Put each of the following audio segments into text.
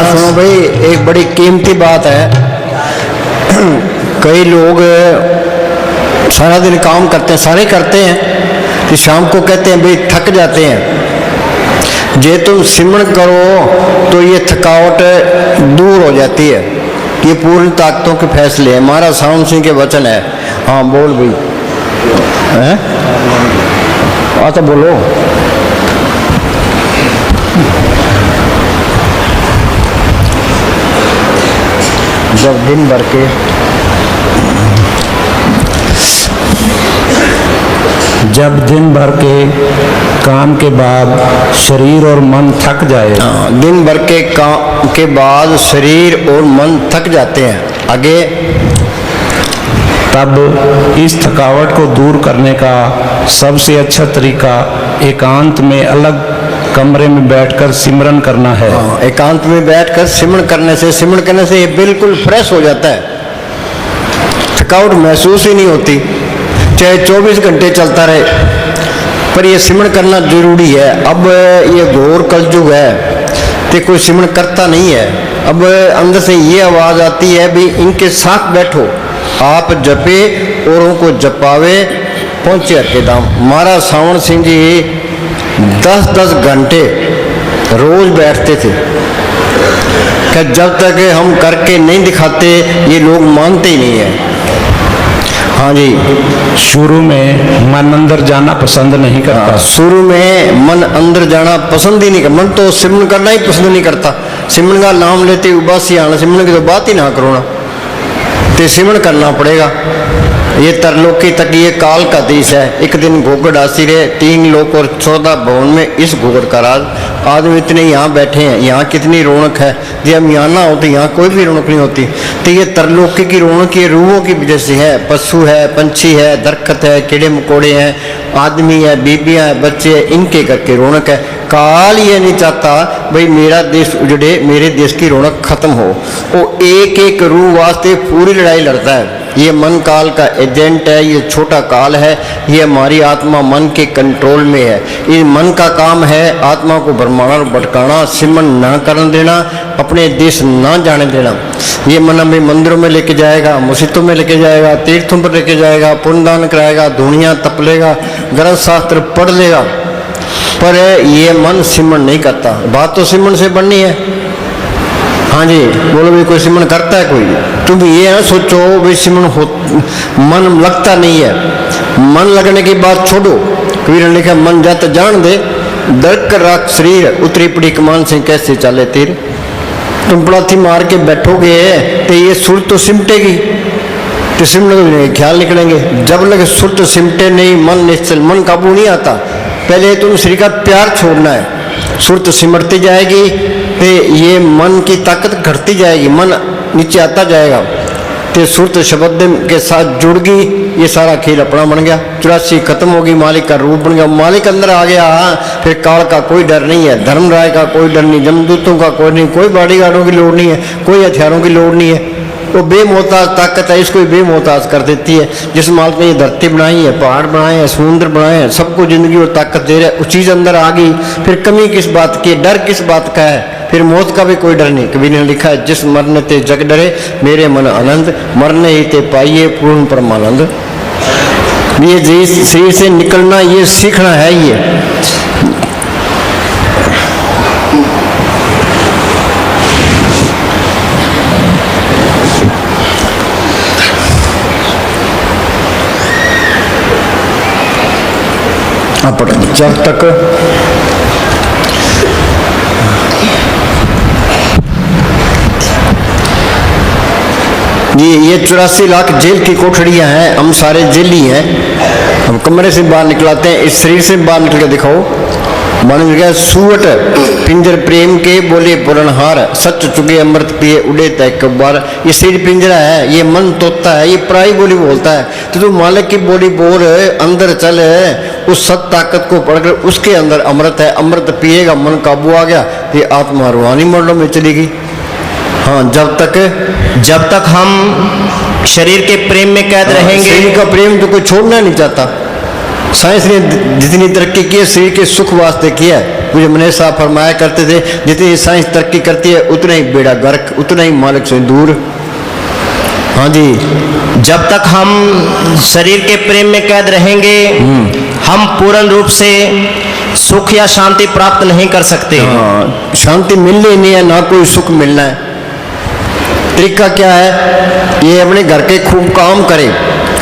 सुनो भाई, एक बड़ी कीमती बात है। कई लोग सारा दिन काम करते हैं, सारे करते हैं, कि शाम को कहते हैं भाई थक जाते हैं। जे तुम सिमरन करो तो ये थकावट दूर हो जाती है। ये पूर्ण ताकतों के फैसले हैं। महाराज सावन सिंह के वचन है। हाँ बोल भाई, हैं? तो बोलो। जब दिन भर के काम के बाद शरीर और मन थक जाए, दिन भर के काम के बाद शरीर और मन थक जाते हैं, आगे तब इस थकावट को दूर करने का सबसे अच्छा तरीका एकांत में अलग कमरे में बैठकर सिमरन करना है। एकांत में बैठकर सिमरन करने से ये बिल्कुल फ्रेश हो जाता है, थकावट महसूस ही नहीं होती, चाहे 24 घंटे चलता रहे। पर ये सिमरन करना जरूरी है। अब ये घोर कलयुग है तो कोई सिमरन करता नहीं है। अब अंदर से ये आवाज़ आती है भी इनके साथ बैठो, आप जपे औरों को जपावे, पहुँचे हर के धाम। महाराज सावन सिंह जी 10-10 घंटे रोज बैठते थे कि जब तक हम करके नहीं दिखाते ये लोग मानते ही नहीं है। हाँ जी, शुरू में मन अंदर जाना पसंद नहीं करता। शुरू में मन अंदर जाना पसंद ही नहीं करता। मन तो सिमरन करना ही पसंद नहीं करता। सिमरन का नाम लेते उबासी आना, सिमरन की तो बात ही ना करो ना, तो सिमरन करना पड़ेगा। ये तरलोकी तक ये काल का देश है। एक दिन घोगड़ आसी रहे, 3 लोक और 14 भवन में इस घोगड़ का राज। आदमी इतने यहाँ बैठे हैं, यहाँ कितनी रौनक है। जब हम यहाँ ना होते यहाँ कोई भी रौनक नहीं होती। तो ये तरलोकी की रौनक ये रूहों की वजह से है। पशु है, पंछी है, दरख्त है, कीड़े मकोड़े हैं, आदमी है, बीबियाँ हैं, बच्चे हैं, इनके करके रौनक है। काल ये नहीं चाहता भाई मेरा देश उजड़े, मेरे देश की रौनक खत्म हो। वो एक एक रूह वास्ते पूरी लड़ाई लड़ता है। ये मन काल का एजेंट है, ये छोटा काल है, ये हमारी आत्मा मन के कंट्रोल में है। ये मन का काम है आत्मा को भरमाना और भटकाना, सिमरन ना करने देना, अपने देश ना जाने देना। ये मन हमें मंदिरों में लेके जाएगा, मस्जिदों में लेके जाएगा, तीर्थों पर लेके जाएगा, पुण्यदान कराएगा, धुनियाँ तप लेगा, ग्रंथ शास्त्र पढ़ लेगा, पर ये मन सिमरन नहीं करता। बात तो सिमरन से बननी है। हाँ जी बोलो भी, कोई सिमरन करता है कोई? तुम ये ना सोचो भाई सिमरन हो, मन लगता नहीं है। मन लगने की बात छोड़ो। कबीर ने लिखा मन जात जान दे, दर्द कर रख शरीर, उतरी पड़ी कमान से कैसे चले तीर। तुम पड़ाथी मार के बैठोगे तो ये सुर तो सिमटेगी, तो सिमटने ख्याल निकलेंगे। जब लगे सुर तो सिमटे नहीं, मन निश्चल, मन काबू नहीं आता। पहले तुम श्री का प्यार छोड़ना है, सुरत सिमटती जाएगी, तो ये मन की ताकत घटती जाएगी, मन नीचे आता जाएगा, तो सुरत शब्द के साथ जुड़ गई। ये सारा खेल अपना बन गया, 84 खत्म होगी, मालिक का रूप बन गया, मालिक अंदर आ गया। फिर काल का कोई डर नहीं है, धर्मराय का कोई डर नहीं, जमदूतों का कोई नहीं, कोई बॉडीगार्डों की लोड़ नहीं है, कोई हथियारों की लोड़ नहीं है। वो बेमोहताज ताकत है, इसको बेमोहताज कर देती है। जिस मालिक ने ये धरती बनाई है, पहाड़ बनाए हैं, समुद्र बनाए हैं, सबको जिंदगी और ताकत दे रहा है, उस चीज़ अंदर आ गई। फिर कमी किस बात की, डर किस बात का है? फिर मौत का भी कोई डर नहीं। कबीर ने लिखा है जिस मरने ते जग डरे, मेरे मन आनंद, मरने ही ते पाइए पूर्ण परमानंद। ये शरीर से निकलना ये सीखना है। ये जब तक ये 84 लाख जेल की कोठड़ियां हैं, हम सारे जेली हैं। हम कमरे से बाहर निकलाते हैं, इस शरीर से बाहर निकल के दिखाओ। मन गया सुवट पिंजर प्रेम के बोले पुरनहार, सच चुके अमृत पिए उड़े तय कब्बार। ये शरीर पिंजरा है, ये मन तोता है, ये पराई बोली बोलता है। तो तू मालिक की बोली बोल, अंदर चल, उस सत ताकत को पढ़कर उसके अंदर अमृत है, अमृत पिएगा, मन काबू आ गया, ये आत्मा रूहानी मंडलों में चली गई। हाँ, जब तक हम शरीर के प्रेम में कैद रहेंगे। शरीर का प्रेम तो कोई छोड़ना नहीं चाहता। साइंस ने जितनी तरक्की की है शरीर के सुख वास्ते किया है, मुझे मने साहब फरमाया करते थे, जितनी साइंस तरक्की करती है उतना ही बेड़ा गर्क, उतना ही मालिक से दूर। हाँ जी, जब तक हम शरीर के प्रेम में कैद रहेंगे हम पूर्ण रूप से सुख या शांति प्राप्त नहीं कर सकते। हाँ, शांति मिलनी नहीं है, ना कोई सुख मिलना है। तरीका क्या है, ये अपने घर के खूब काम करें।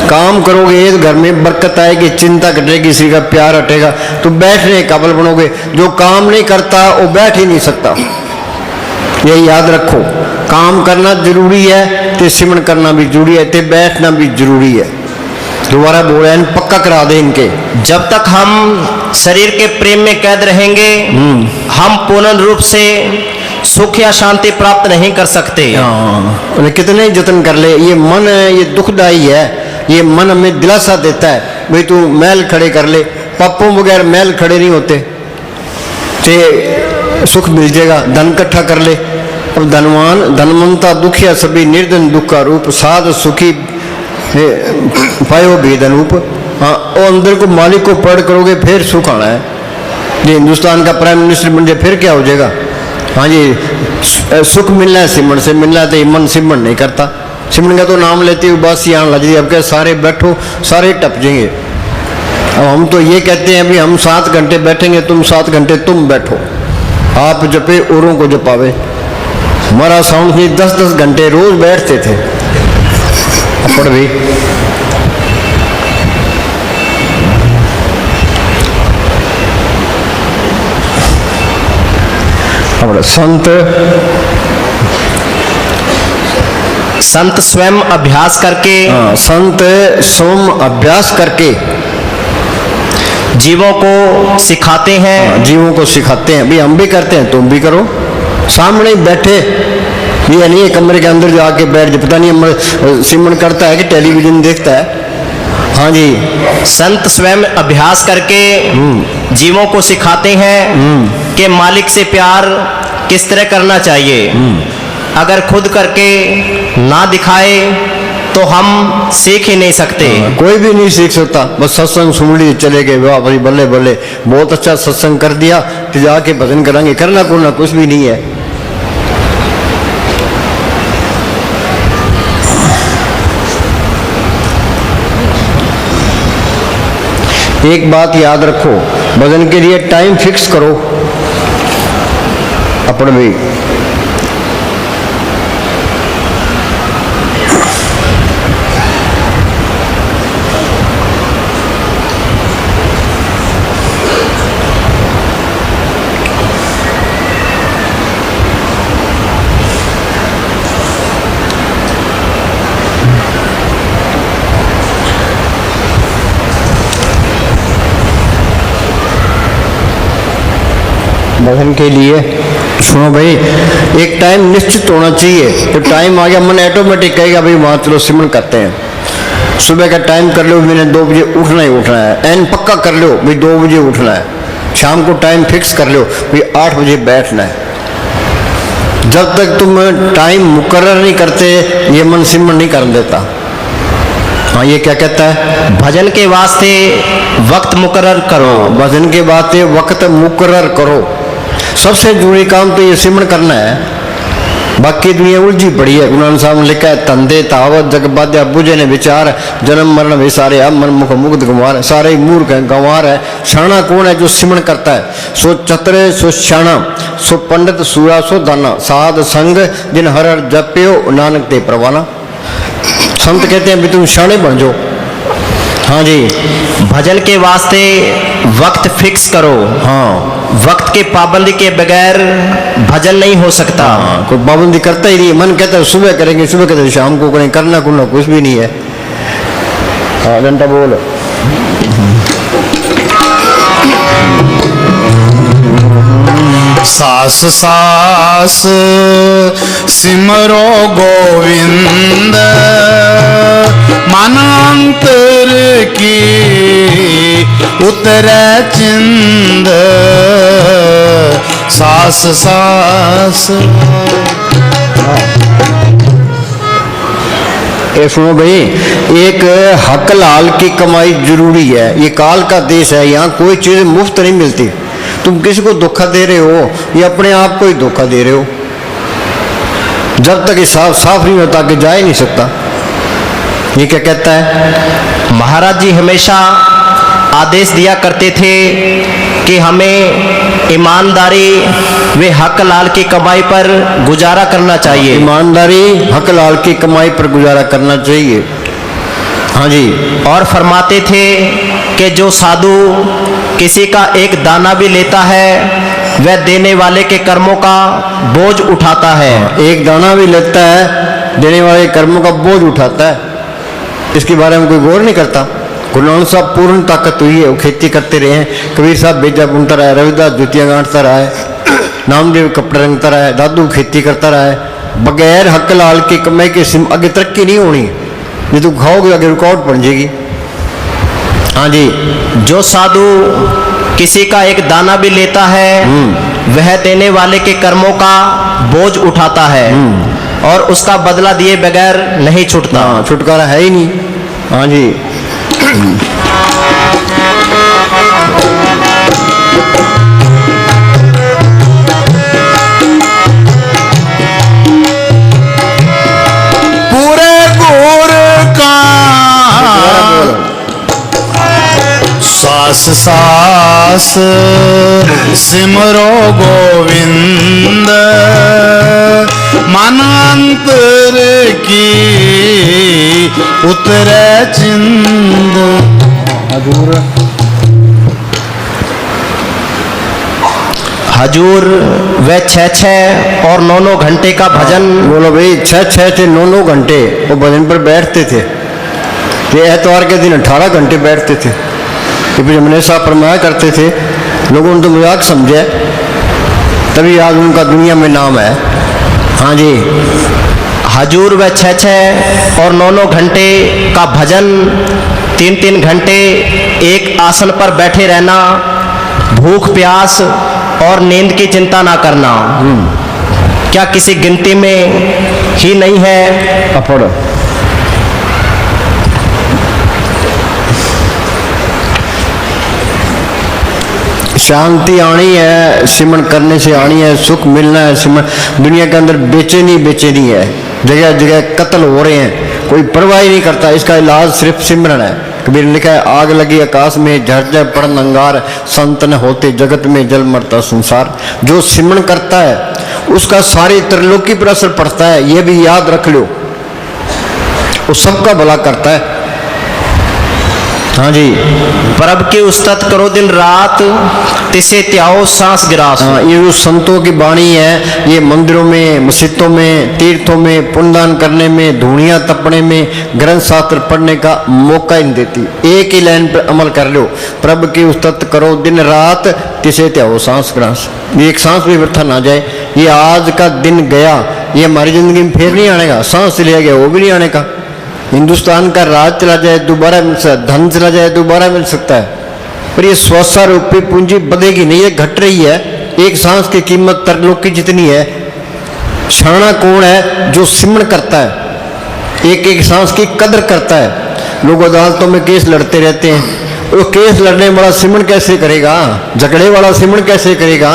काम करोगे तो घर में बरकत आएगी, चिंता कटेगी, किसी का प्यार हटेगा, तो बैठने के काबिल बनोगे। जो काम नहीं करता वो बैठ ही नहीं सकता, ये याद रखो। काम करना जरूरी है तो सिमरन करना भी जरूरी है, तो बैठना भी जरूरी है। दोबारा बोल रहे हैं, पक्का करा दे इनके। जब तक हम शरीर के प्रेम में कैद रहेंगे हम पूर्ण रूप से सुख या शांति प्राप्त नहीं कर सकते। हाँ, कितने जतन कर ले, ये मन है, ये दुखदाई है। ये मन हमें दिलासा देता है, भाई तू महल खड़े कर ले। पापों बगैर महल खड़े नहीं होते, ते सुख मिल जाएगा। धन इकट्ठा कर ले। अब धनवान धनवंता दुखिया सभी निर्धन दुख का रूप, साध सुखी पायो भी धनरूप। हाँ, और अंदर को मालिक को पढ़ करोगे फिर सुख आना है। ये हिंदुस्तान का प्राइम मिनिस्टर बन जाए फिर क्या हो जाएगा। हाँ जी, सुख मिलना है सिमरन से, मिलना है, तो मन सिमरन नहीं करता। सिमरन का तो नाम लेते हुए बस यहाँ लग जाए, अब क्या सारे बैठो, सारे टप जाएंगे। अब हम तो ये कहते हैं भी हम 7 घंटे बैठेंगे, तुम 7 घंटे तुम बैठो। आप जपे औरों को जपावे। हमारा साउंड में 10-10 घंटे रोज बैठते थे। पढ़ भी संत स्वयं अभ्यास करके संत स्वयं अभ्यास करके जीवों को सिखाते हैं। जीवों को सिखाते हैं। भी हम भी करते हैं, तुम भी करो। सामने ही बैठे, ये नहीं है कमरे के अंदर जाके बैठ जाए। पता नहीं सिमरन करता है कि टेलीविजन देखता है। हाँ जी, संत स्वयं अभ्यास करके जीवों को सिखाते हैं कि मालिक से प्यार किस तरह करना चाहिए। अगर खुद करके ना दिखाए तो हम सीख ही नहीं सकते। कोई भी नहीं सीख सकता। बस सत्संग सुन ली, चले गए, वाह भाई बल्ले बल्ले, बहुत अच्छा सत्संग कर दिया, तो जाके भजन करांगे। करना करना कुछ भी नहीं है। एक बात याद रखो, भजन के लिए टाइम फिक्स करो अपन भी। भजन के लिए सुनो भाई, एक टाइम निश्चित होना चाहिए। तो टाइम आ गया, मन ऑटोमेटिक कहेगा भाई वहाँ चलो सिमरन करते हैं। सुबह का टाइम कर लो, मैंने 2 बजे उठना ही उठना है। एन पक्का कर लो भाई 2 बजे उठना है। शाम को टाइम फिक्स कर लो भाई 8 बजे बैठना है। जब तक तुम टाइम मुकर्रर नहीं करते ये मन सिमरन नहीं कर देता। हाँ, ये क्या कहता है, भजन के वास्ते वक्त मुकर्रर करो। भजन के वास्ते वक्त मुकर्रर करो। सबसे जरूरी काम तो ये सिमरन करना है। बाकी दुनिया उलझी पड़ी है। गुरु नानक साहब ने लिखा है, तंदे तावत जग बाध्या बुझे ने विचार, जन्म मरण विसारे अब मन मुख मुग्ध गंवार। सारे ही मूर्ख है, गंवार है। शाना कौन है, जो सिमरन करता है। सो चतुर सो शाना, सो पंडित सूरा सो दाना, साध संग जिन हर हर जप्यो नानक ते परवाना। संत कहते हैं भी तुम शाने बन जाओ। हाँ जी, भजन के वास्ते वक्त फिक्स करो। हाँ, वक्त के पाबंदी के बगैर भजन नहीं हो सकता। हाँ, कोई पाबंदी करता ही नहीं। मन कहता है सुबह करेंगे, सुबह कहते शाम को करेंगे। करना कुछ कुछ भी नहीं है। हाँ, घंटा बोल। सास सास सिमरो गोविंद, मानांतर की उतरे चिंद। सास सास। ये सुनो भाई, एक हक लाल की कमाई जरूरी है। ये काल का देश है, यहाँ कोई चीज मुफ्त नहीं मिलती। तुम किसी को धोखा दे रहे हो या अपने आप को ही धोखा दे रहे हो। जब तक ये साफ साफ नहीं होता कि जा ही नहीं सकता। ये क्या कहता है? महाराज जी हमेशा आदेश दिया करते थे कि हमें ईमानदारी व हक लाल की कमाई पर गुजारा करना चाहिए। ईमानदारी हक लाल की कमाई पर गुजारा करना चाहिए। हाँ जी। और फरमाते थे कि जो साधु किसी का एक दाना भी लेता है वह देने वाले के कर्मों का बोझ उठाता है। एक दाना भी लेता है, देने वाले कर्मों का बोझ उठाता है। इसके बारे में कोई गौर नहीं करता। गुरु नानक साहब पूर्ण ताकत हुई है, वो खेती करते रहे हैं। कबीर साहब बेजा बुनता रहा है, रविदास जुतियाँ गांठता रहा है, नामदेव कपड़े रंगता रहा है, दादू खेती करता रहा है। बगैर हक लाल की कमाई के आगे तरक्की नहीं होनी। ये तो खाओगे आगे रुकावट बन जाएगी। हाँ जी। जो साधु किसी का एक दाना भी लेता है वह देने वाले के कर्मों का बोझ उठाता है और उसका बदला दिए बगैर नहीं छूटता। हाँ, छुटकारा है ही नहीं। हाँ जी। पूरे गुर का सास सास सिमरो गोविंद, मन अंतर की उतरे चिंद। हजूर वह 6 और 9 घंटे का भजन। बोलो भाई, 6 से 9 घंटे वो भजन पर बैठते थे। ये एतवार के दिन 18 घंटे बैठते थे। क्योंकि जमने साहब फरमाया करते थे, लोगों ने तो मजाक समझे, तभी आज उनका दुनिया में नाम है। हाँ जी। हजूर वह 6 और 9 घंटे का भजन, 3 घंटे एक आसन पर बैठे रहना, भूख प्यास और नींद की चिंता ना करना, क्या किसी गिनती में ही नहीं है? पढ़ो। शांति आनी है सिमरन करने से, आनी है सुख मिलना है सिमरन। दुनिया के अंदर बेचैनी बेचैनी है, जगह जगह कत्ल हो रहे हैं, कोई परवाह ही नहीं करता। इसका इलाज सिर्फ सिमरन है। कबीर ने लिखा है, आग लगी आकाश में झरझर पड़न अंगार, संत न होते जगत में जल मरता संसार। जो सिमरन करता है उसका सारी त्रिलोकी पर असर पड़ता है, ये भी याद रख लो। वो सबका भला करता है। हाँ जी। प्रभ के उस्तत करो दिन रात, तिसे त्याओ सांस गिरास। हाँ, ये जो संतों की वाणी है, ये मंदिरों में, मस्जिदों में, तीर्थों में, पुण्यदान करने में, धूणियाँ तपने में, ग्रंथ शास्त्र पढ़ने का मौका ही नहीं देती। एक ही लाइन पर अमल कर लो, प्रभ की उस्तत करो दिन रात, तिसे त्याओ सांस गिरास। ये एक सांस भी व्यर्थ ना जाए। ये आज का दिन गया, ये हमारी जिंदगी में फिर नहीं आने का। सांस चलिया गया, वो भी नहीं आने का। हिंदुस्तान का राज चला जाए दोबारा मिल सकता है, धन चला जाए दोबारा मिल सकता है, पर ये स्वसा रूपी पूंजी बढ़ेगी नहीं, ये घट रही है। एक सांस की कीमत तरलोक की जितनी है। शाना कौन है? जो सिमरन करता है, एक एक सांस की कदर करता है। लोग अदालतों में केस लड़ते रहते हैं, वो केस लड़ने वाला सिमरन कैसे करेगा? झगड़े वाला सिमरन कैसे करेगा?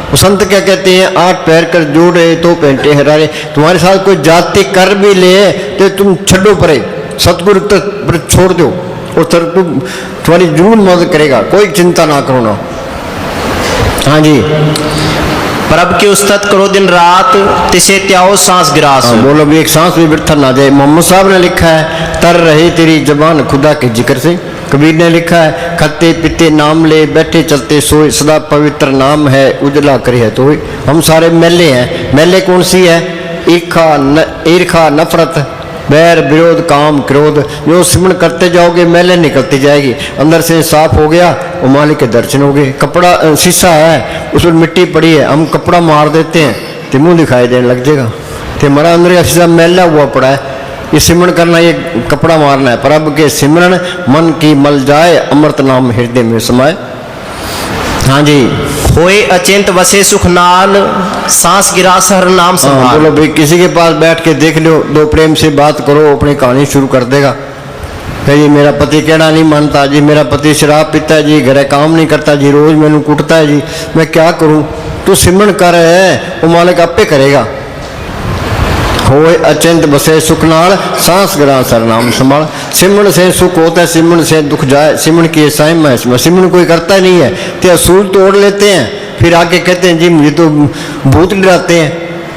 वो संत क्या कहते हैं, 8 पैर कर जोड़े तो पेंटे हरारे। तुम्हारे साथ कोई जाति कर भी ले तो तुम छड्डो परे, सतगुरु पर छोड़ दो, और तुम्हारी जरूर मदद करेगा, कोई चिंता ना करो ना। हाँ जी। प्रभ की उस्तत करो दिन रात, तिसे त्याओ सांस गिरास। बोलो भी एक सांस भी व्यर्थ ना जाए। मोहम्मद साहब ने लिखा है, तर रहे तेरी जबान खुदा के जिक्र से। कबीर ने लिखा है, खाते पीते नाम ले, बैठे चलते सोए, सदा पवित्र नाम है, उजला करे है तो। हम सारे मैले हैं। मैले कौन सी है? ईर्खा नफरत, बैर विरोध काम क्रोध। जो सिमरन करते जाओगे मैले निकलती जाएगी। अंदर से साफ हो गया, वो मालिक के दर्शन हो गए। कपड़ा शीशा है, उसमें मिट्टी पड़ी है, हम कपड़ा मार देते हैं तो मुंह दिखाई देने लग जाएगा। तो हमारा अंदर का शीशा मैला हुआ पड़ा है। ये सिमरन करना, ये कपड़ा मारना है। प्रभु के सिमरन मन की मल जाए, अमृत नाम हृदय में समाये। हाँ जी। होए अचिंत वसे सुख नाल, सांस गिरास हर नाम संभाल। बोलो भाई, किसी के पास बैठ के देख लो, दो प्रेम से बात करो, अपनी कहानी शुरू कर देगा। फिर जी मेरा पति कहना नहीं मानता जी, मेरा पति शराब पीता है जी, घरे काम नहीं करता जी, रोज मैनू कुटता है जी, मैं क्या करूं? तू सिमरन कर है, वो मालिक आपे करेगा। होए अचिंत बसे सुख नाल, सांस ग्रां सरनाम संभाल। सिमरन से सुख होता है, सिमरन से दुख जाए, सिमरन की साई में सिमरन कोई करता ही नहीं है, तो असूल तोड़ लेते हैं, फिर आके कहते हैं जी मुझे तो भूत डराते हैं,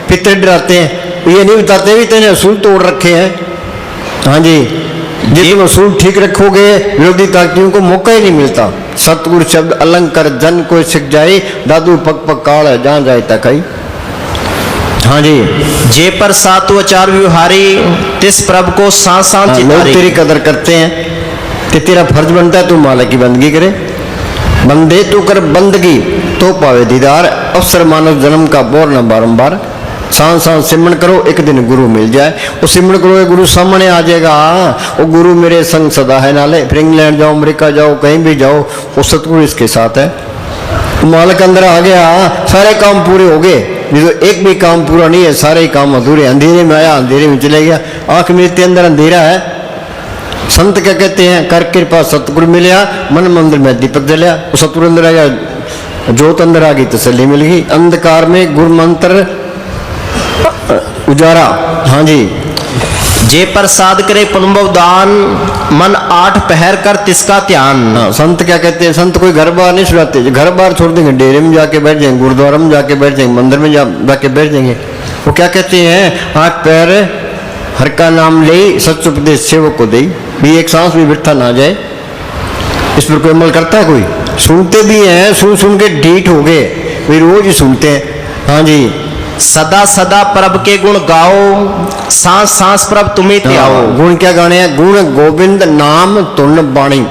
पितर डराते हैं, ये नहीं बताते भी तेने असूल तोड़ रखे हैं। हाँ जी, जी तुम असूल ठीक रखोगे विरोधी ताकतियों को मौका ही नहीं मिलता। सतगुरु शब्द अलंकार जन को सिख जाए, दादू पग पग काल है जहाँ जाए तक आई। हाँ जी, जे पर सातु आचार व्यवहारी, तिस प्रभु को सांस सांस लोग चितारी। तेरी कदर करते हैं कि तेरा फर्ज बनता है तू मालिक की बंदगी करे। बंदे तू कर बंदगी तो पावे दीदार, अवसर मानव जन्म का बोर न बारंबार। सांस सांस सिमरन करो, एक दिन गुरु मिल जाए। वो सिमरन करो, गुरु सामने आ जाएगा। वो गुरु मेरे संग सदा है नाले, फिर इंग्लैंड जाओ, अमेरिका जाओ, कहीं भी जाओ, वो सतगुरु इसके साथ है। मालिक अंदर आ गया, सारे काम पूरे हो गए। जो एक भी काम पूरा नहीं है, सारे ही काम अधूरे। अंधेरे में आया, अंधेरे में चले गया। आंख मेरे अंदर अंधेरा है। संत क्या कहते हैं? कर कृपा सतगुरु मिलया, मन मंदिर में दीपक जलिया। वो सतगुरु अंदर आ गया, जोत अंदर आ गई, तसल्ली मिल गई। अंधकार में गुरु मंत्र उजारा। हाँ जी, जे प्रसाद करे पुनभव दान, मन आठ पहर कर तिसका ध्यान। हाँ, संत क्या कहते हैं? संत कोई घर बार नहीं सुनाते। घर बार छोड़ देंगे, डेरे में जाके बैठ जाएंगे, गुरुद्वारा में जाके बैठ जाएंगे, मंदिर में जाके बैठ जाएंगे। वो क्या कहते हैं? आठ पैर हर का नाम ले, सच उपदेश सेवक को दे। भी एक सांस भी वृथा ना जाए, इस पर कोई अमल करता है? कोई सुनते भी हैं, सुन सुन के ढीठ हो गए, वे रोज ही सुनते हैं। हाँ जी, सदा सदा प्रभ के गुण गाओ, सांस सांस प्रभ तुम्हें त्याओ। गुण क्या गाने हैं? गुण गोविंद नाम धुन बाणी।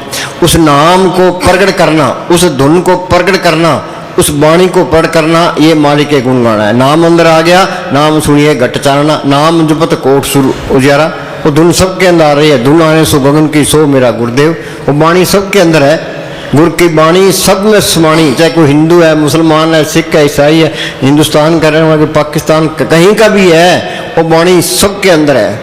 उस नाम को प्रकट करना, उस धुन को प्रकट करना, उस वाणी को प्रकट करना, ये मालिक के गुण गाना है। नाम अंदर आ गया, नाम सुनिए घट चारना, नाम जुपत कोट सुर उजारा। वो धुन सबके अंदर आ रही है। धुन आने सो गगन की सो मेरा गुरुदेव। वो वाणी सबके अंदर है। गुरु की वाणी सब में समानी, चाहे कोई हिंदू है, मुसलमान है, सिख है, ईसाई है, हिंदुस्तान का रहने वाला, पाकिस्तान कहीं का भी है, वो वाणी सबके अंदर है।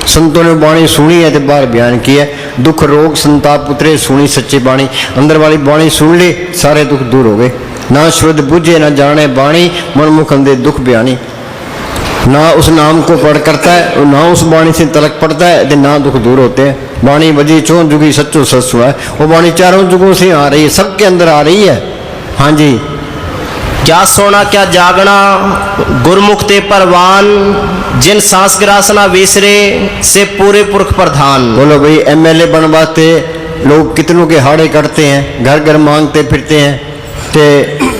संतों ने वाणी सुनी है तो बाहर बयान किया। दुख रोग संताप उतरे, सुनी सच्ची वाणी। अंदर वाली वाणी सुन ली, सारे दुख दूर हो गए। ना श्रुद्ध बुझे ना जाने वाणी, मन मुख अंधे दुख बयानी। ना उस नाम को पढ़ करता है, ना उस वाणी से तलक पड़ता है, ना दुख दूर होते हैं। वाणी बजी चौं जुगी सच्चो सच सुना है। वो वाणी चारों जुगों से आ रही है, सबके अंदर आ रही है। हाँ जी, क्या सोना क्या जागना, गुरमुख ते परवान, जिन सांस ग्रासना विसरे, से पूरे पुरख प्रधान। बोलो भाई, एमएलए बनवाते लोग कितनों के हाड़े करते हैं, घर घर मांगते फिरते हैं, ते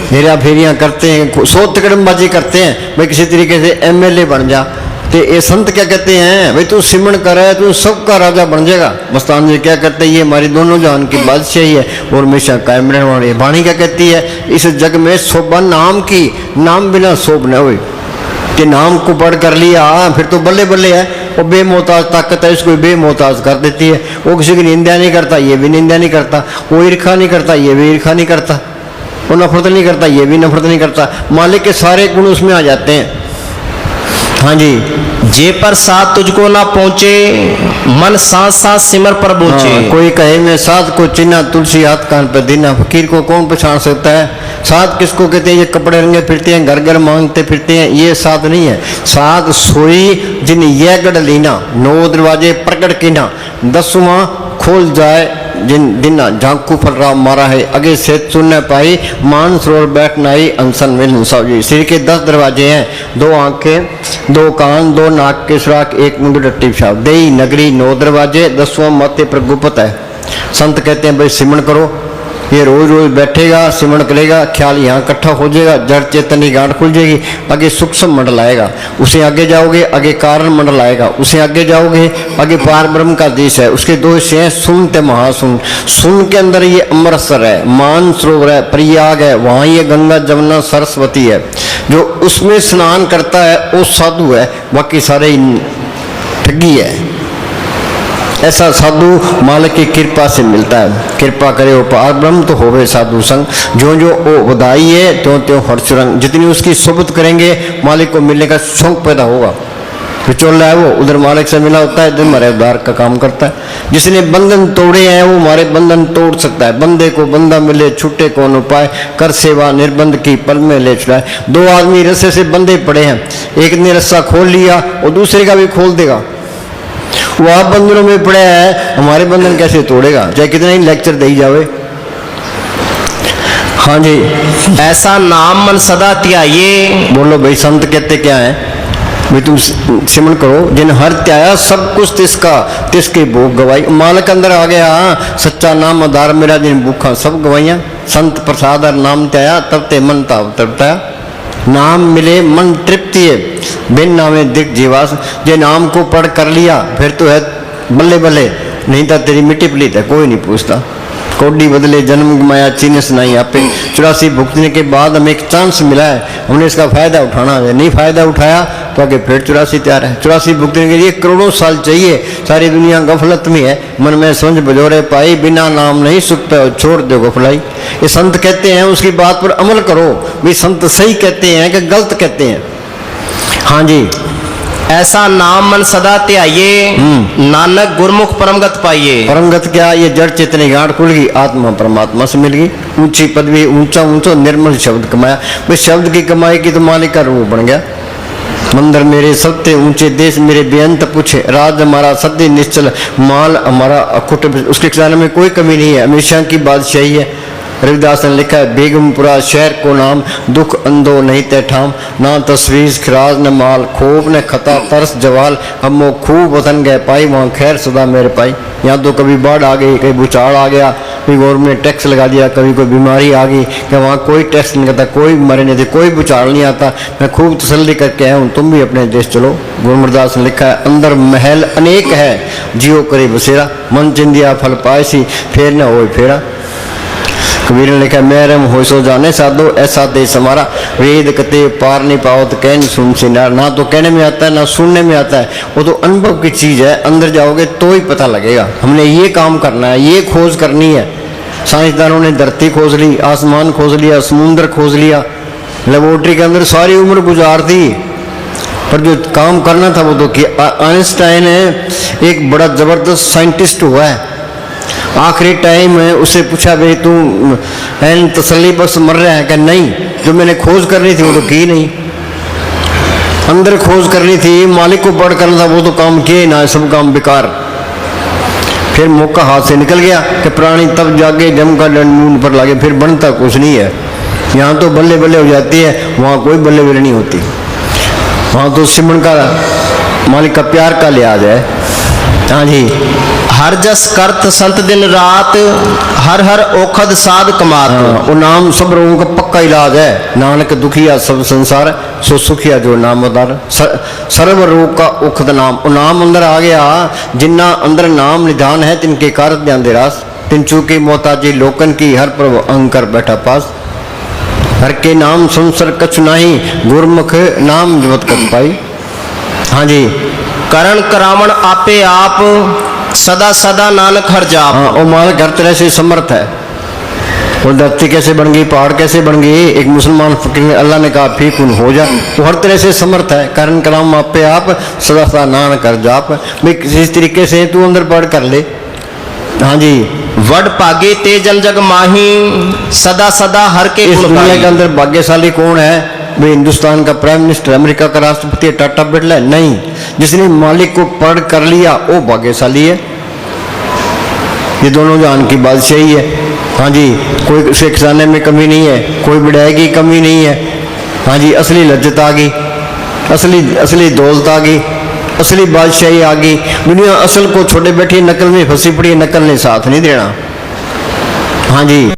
हेरा फेरियां करते हैं, सौ तिकड़मबाजी करते हैं, भाई किसी तरीके से एमएलए बन जा। तो ये संत क्या कहते हैं? भाई तू सिमरन कर है, तू सबका राजा बन जाएगा। मस्तान जी क्या कहते हैं? ये हमारी दोनों जान की बादशाही है और हमेशा कायम रहने वाली है। वाणी क्या कहती है? इस जग में शोभा नाम की, नाम बिना शोभ न हुई। कि नाम को पढ़ कर लिया फिर तो बल्ले बल्ले है। वो बेमोहताज ताकत है, इसको बेमोहताज कर देती है। वो किसी की निंदा नहीं करता, ये भी निंदा नहीं करता। वो ईर्खा नहीं करता, ये भी ईर्खा नहीं करता। वो नफरत नहीं करता, ये भी नफरत नहीं करता। मालिक के सारे गुण उसमें आ जाते हैं। हाँ जी, जे पर साथ तुझको ना पहुंचे, मन सांस सांस सिमर पर बूझे। हाँ, कोई कहे मैं साध को चिन्हा, तुलसी हाथ कान पर दीना। फकीर को कौन पहचान सकता है? साध किसको कहते हैं? ये कपड़े रंगे फिरते हैं, घर घर मांगते फिरते हैं, ये साध नहीं है। साध सोई जिन यह गढ़ लीना, 9 दरवाजे प्रकट कीना, 10वां खोल जाए जिन दिन झांकू फल राम मारा है, आगे से सुन न पाई, मान सरोवर बैठ नाई, अनसन मिल जी। सिर के 10 दरवाजे हैं, 2 आंखें, 2 कान, 2 नाक के सुराख, 1 मुंड डट्टी पेशाब। देई नगरी 9 दरवाजे, 10वां माथे पर गुप्त है। संत कहते हैं भाई सिमरन करो। ये रोज रोज बैठेगा, सिमरन करेगा, ख्याल यहाँ इकट्ठा हो जाएगा, जड़ चेतन की गांठ खुल जाएगी, आगे सूक्ष्म मंडल आएगा। उसे आगे जाओगे, आगे कारण मंडल आएगा। उसे आगे जाओगे, आगे पार ब्रह्म का देश है। उसके 2 हिस्से हैं, सुनते महासुन। सुन के अंदर ये अमृतसर है, मान सरोवर है, प्रयाग है, वहाँ ये गंगा जमुना सरस्वती है। जो उसमें स्नान करता है वो साधु है, बाकी सारे ठगी है। ऐसा साधु मालिक की कृपा से मिलता है। कृपा करे वो पार ब्रह्म तो होवे साधु संग। जो जो वो बधाई है त्यों त्यों हर्ष रंग। जितनी उसकी सोबत करेंगे मालिक को मिलने का शौक पैदा होगा। विचोला है वो, उधर मालिक से मिला होता है, इधर हमारे उद्धार का काम करता है। जिसने बंधन तोड़े हैं वो हमारे बंधन तोड़ सकता है। बंदे को बंदा मिले, छूटे कौन उपाय, कर सेवा निर्बंध की पल में ले छुड़ाए। दो आदमी रस्से से बंधे पड़े हैं, एक ने रस्सा खोल लिया और दूसरे का भी खोल देगा। वो आप बंधनों में पड़े है, हमारे बंधन कैसे तोड़ेगा, चाहे कितना ही लेक्चर दे जावे। हाँ जी, ऐसा नाम मन सदा त्याये। बोलो भाई, संत कहते क्या है भाई, तुम सिमरन करो जिन हर त्याया सब कुछ तिसके भोग गवाई। मालक अंदर आ गया, सच्चा नाम आधार मेरा जिन भूखा सब गवाइया। संत प्रसाद और नाम त्याया तब ते मन ताव तृप्ताया। नाम मिले मन तृप्ति है, बिन नामे दिख जीवास। जे नाम को पढ़ कर लिया फिर तो है बल्ले बल्ले, नहीं तो तेरी मिट्टी पलीत है, कोई नहीं पूछता। कोडी बदले जन्म गमाया चीनस नहीं आपे। 84 भुगतने के बाद हमें एक चांस मिला है, हमने इसका फायदा उठाना है। नहीं फायदा उठाया तो आगे फिर 84 तैयार है। 84 भुगतने के लिए करोड़ों साल चाहिए। सारी दुनिया गफलत में है, मन में समझ बजोरे पाई, बिना नाम नहीं सुख पे छोड़ दो गफलाई। ये संत कहते हैं, उसकी बात पर अमल करो। भी संत सही कहते हैं कि गलत कहते हैं? हाँ जी, ऐसा नाम मन सदा त्याये, नानक गुरमुख परमगत पाइये। परमगत क्या, ये जड़ चेतनी गांठ खुल गई, आत्मा परमात्मा से मिल गई। ऊंची पदवी, ऊंचा ऊंचा निर्मल शब्द कमाया। भाई शब्द की कमाई की तो मालिक का रूप बन गया। मंदिर मेरे सत्य ऊंचे, देश मेरे बेअंत पूछे, राज हमारा सत्य निश्चल, माल हमारा अखुट, उसके खजाने में कोई कमी नहीं है, हमेशा की बादशाही है। रविदास ने लिखा है, बेगमपुरा शहर को नाम, दुख अंधो नहीं तय ठाम, ना तस्वीर खराज न माल, खोप ने खता तरस जवाल, हम वो खूब वतन गए पाई, वहाँ खैर सदा मेरे पाई। यहाँ तो कभी बाढ़ आ गई, कभी भूचाल आ गया, कभी गवर्नमेंट ने टैक्स लगा दिया, कभी कोई बीमारी आ गई, कि वहाँ कोई टैक्स नहीं करता, कोई मरे नहीं थे, कोई भूचाल नहीं आता। मैं खूब तसल्ली करके आया हूँ, तुम भी अपने देश चलो। गुरमरदास ने लिखा है, अंदर महल अनेक है, जियो करे बसेरा, मन चिंदिया फल पायसी, फेर न हो फेरा। कबीर ने लिखा, मैरम हो सो जाने साधो, ऐसा देश हमारा, वेद कते पार नहीं पाओ तो कह नहीं सुन से ना तो कहने में आता है ना सुनने में आता है। वो तो अनुभव की चीज़ है, अंदर जाओगे तो ही पता लगेगा। हमने ये काम करना है, ये खोज करनी है। साइंसदानों ने धरती खोज ली, आसमान खोज लिया, समुद्र खोज लिया, लेबोरेटरी के अंदर सारी उम्र गुजार दी, पर जो काम करना था वो तो किया। आइंस्टाइन एक बड़ा जबरदस्त साइंटिस्ट हुआ है, आखिरी टाइम में उससे पूछा, भाई तू एन तसल्ली बस मर रहा है? क्या नहीं, जो मैंने खोज करनी थी वो तो की नहीं। अंदर खोज करनी थी, मालिक को पढ़ करना था, वो तो काम किए ना, सब काम बेकार। फिर मौका हाथ से निकल गया कि प्राणी तब जागे जम का दंड मुंह पर लागे, फिर बनता कुछ नहीं है। यहाँ तो बल्ले बल्ले हो जाती है, वहाँ कोई बल्ले बल्ले नहीं होती। वहाँ तो सिमरन का मालिक का प्यार का लिहाज है। हाँ जी, हर जस करत संत दिन रात, हर हर ओखद साध कमात। वो नाम सब रोगों का पक्का इलाज है। नानक दुखिया सब संसार, सो सुखिया जो नाम उदार। सर्व रोग का उखद नाम, वो नाम अंदर आ गया। जिन्ना अंदर नाम निधान है, तिनके कारत ध्यान दे रास, तिन चूकी मोहताजी लोकन की, हर प्रभु अंकर बैठा पास। हर के नाम संसर कछु नाही, गुरमुख नाम जपत कर पाई। हाँ जी, करण करावण आपे आप, सदा सदा नानक हर जाप। हाँ, वो मालिक हर तरह से समर्थ है। वो धरती कैसे बन गई, पहाड़ कैसे बन गई, एक मुसलमान फकीर ने अल्लाह ने कहा फी कुन हो जा, वो हर तरह से समर्थ है। करण कलाम आप पे आप, सदा सदा नानक हर जाप। भाई किसी तरीके से तू अंदर पढ़ कर ले। हाँ जी, वड पागे ते जन जग माही, सदा सदा हर के इस गुण दुनिया गाही। के अंदर भाग्यशाली कौन है? भाई हिंदुस्तान का प्राइम मिनिस्टर, अमेरिका का राष्ट्रपति टाटा बिरला? नहीं, जिसने मालिक को पढ़ कर लिया वो भाग्यशाली है। ये दोनों जहान की बादशाही है। हाँ जी, कोई उसके खजाने में कमी नहीं है, कोई बढ़ाई की कमी नहीं है। हाँ जी, असली लज्जत आ गई, असली दौलत आ गई, असली बादशाही आ गई। दुनिया असल को छोड़े बैठी, नकल में फंसी पड़ी, नकल ने साथ नहीं देना। हाँ जी,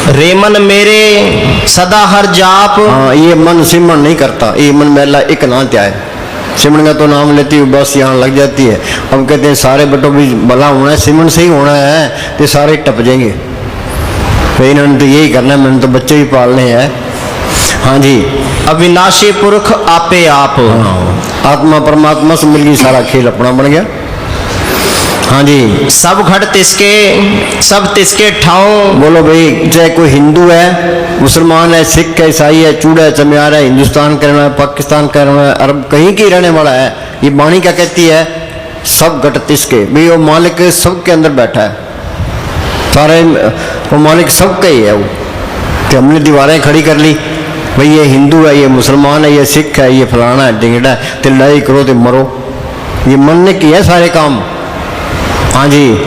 रेमन मेरे सदा हर जाप। हाँ, ये मन सिमरन नहीं करता, ये मन मैला एक ना त्या है। सिमरन का तो नाम लेती हुई बस यहाँ लग जाती है। अब कहते हैं सारे बटों भी भला होना है, सिमरन से ही होना है, तो सारे टप जाएंगे। तो इन्होंने तो यही करना है, मैंने तो बच्चे ही पालने हैं। हाँ जी, अविनाशी पुरख आपे आप। आत्मा परमात्मा से मिल गई, सारा खेल अपना बन गया। हाँ जी, सब घट तिसके, सब तिसके ठाव। बोलो भाई, चाहे कोई हिंदू है, मुसलमान है, सिख है, ईसाई है, चूड़ा है, चमियार है, हिंदुस्तान का रहने वाला है, पाकिस्तान का रहने वाला है, अरब कहीं की रहने वाला है, ये वाणी क्या कहती है? सब घट तिसके, भाई वो मालिक सबके अंदर बैठा है, सारे वो मालिक सबका ही है वो। तो हमने दीवारें खड़ी कर ली, भाई ये हिंदू है, ये मुसलमान है, ये सिख है, ये फलाना है, ढिंगड़ा है, तो लड़ाई करो तो मरो। ये मन ने किया सारे काम। हाँ जी,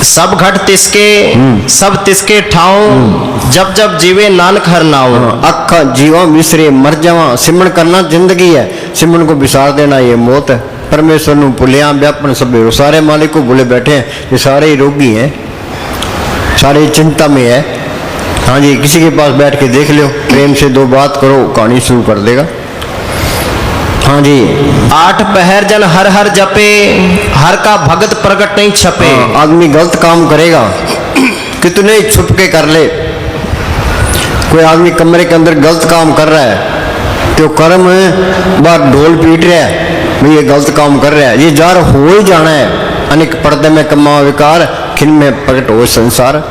सब घट तिसके, सब तिसके ठाऊं, जब जब जीवे नानक हर नाऊं। अखा जीवा विसरे मर जावा, सिमरन करना जिंदगी है, सिमरन को विसार देना ये मौत है। परमेश्वर नु भुलिया व्यापन सब, सारे मालिक को भूले बैठे हैं, ये सारे ही रोगी हैं, सारे चिंता में है। हाँ जी, किसी के पास बैठ के देख लो, प्रेम से दो बात करो, कहानी शुरू कर देगा। हाँ जी, आठ पहर जन हर हर जपे, हर का भगत प्रगट नहीं छपे। आदमी गलत काम करेगा, कितने छुप के कर ले। कोई आदमी कमरे के अंदर गलत काम कर रहा है तो कर्म बार ढोल पीट रहा है, भाई ये गलत काम कर रहा है, ये जार हो ही जाना है। अनेक पर्दे में कमा विकार, खिन में प्रकट हो संसार।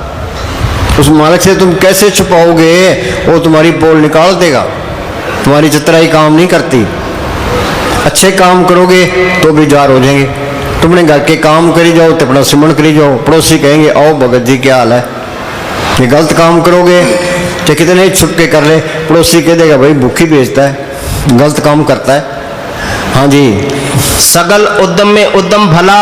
उस मालिक से तुम कैसे छुपाओगे? वो तुम्हारी पोल निकाल देगा, तुम्हारी चतुराई काम नहीं करती। अच्छे काम करोगे तो भी जार हो जाएंगे। तुमने घर के काम करी जाओ तो अपना सिमरन करी जाओ, पड़ोसी कहेंगे आओ भगत जी क्या हाल है। ये गलत काम करोगे तो कितने छुप के कर ले, पड़ोसी कह देगा भाई भूखी बेचता है, गलत काम करता है। हाँ जी, सगल उद्यम में उद्यम भला,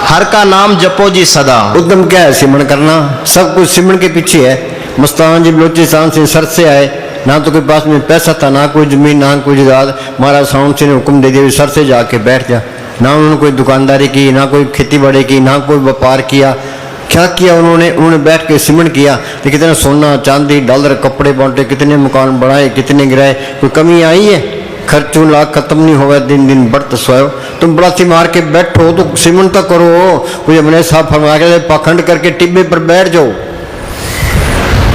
हर का नाम जपो जी सदा। उद्यम क्या है? सिमरन करना, सब कुछ सिमरन के पीछे है। मस्तान जी बलोचिस्तान से सर से आए, ना तो कोई पास में पैसा था, ना कोई जमीन, ना कोई जायदाद। महाराज साउंड से ने हुक्म दे दिया सर से जाके बैठ जा। ना उन्होंने कोई दुकानदारी की, ना कोई खेती बाड़ी की, ना कोई व्यापार किया। क्या किया उन्होंने बैठ के सिमरन किया। तो कितना सोना चांदी डॉलर कपड़े बांटे, कितने मकान बढ़ाए, कितने गिराए, कोई कमी आई है? खर्चों लाख खत्म नहीं होगा, दिन दिन बढ़त सोयो। तुम बड़ासी मार के बैठो तो सिमरन तो करो। कोई अपने साफ फरमा के पाखंड करके टिब्बे पर बैठ जाओ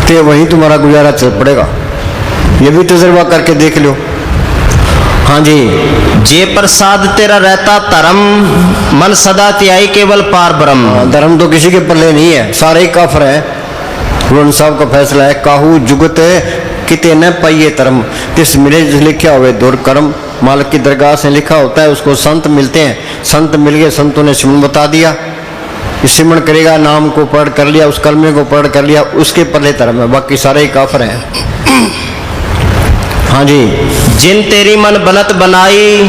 तो वहीं तुम्हारा गुजारा चल पड़ेगा। ये भी तजुर्बा करके देख लो। हाँ जी, जे प्रसाद तेरा रहता धर्म, मन सदा त्याई केवल पार ब्रह्म। धर्म तो किसी के पल्ले नहीं है, सारे ही काफर है। गुरु साहब का फैसला है, काहू जुगत किते न पाइए धर्म, तिस मिले जिस लिखा हुए दूर कर्म। मालिक की दरगाह से लिखा होता है, उसको संत मिलते हैं। संत मिल गए, संतों ने सिमरन बता दिया। सिमरन करेगा, नाम को पढ़ कर लिया, उस कलमे को पढ़ कर लिया, उसके पल्ले धर्म है, बाकी सारे ही काफर हैं। हाँ जी, जिन तेरी मन बनत बनाई,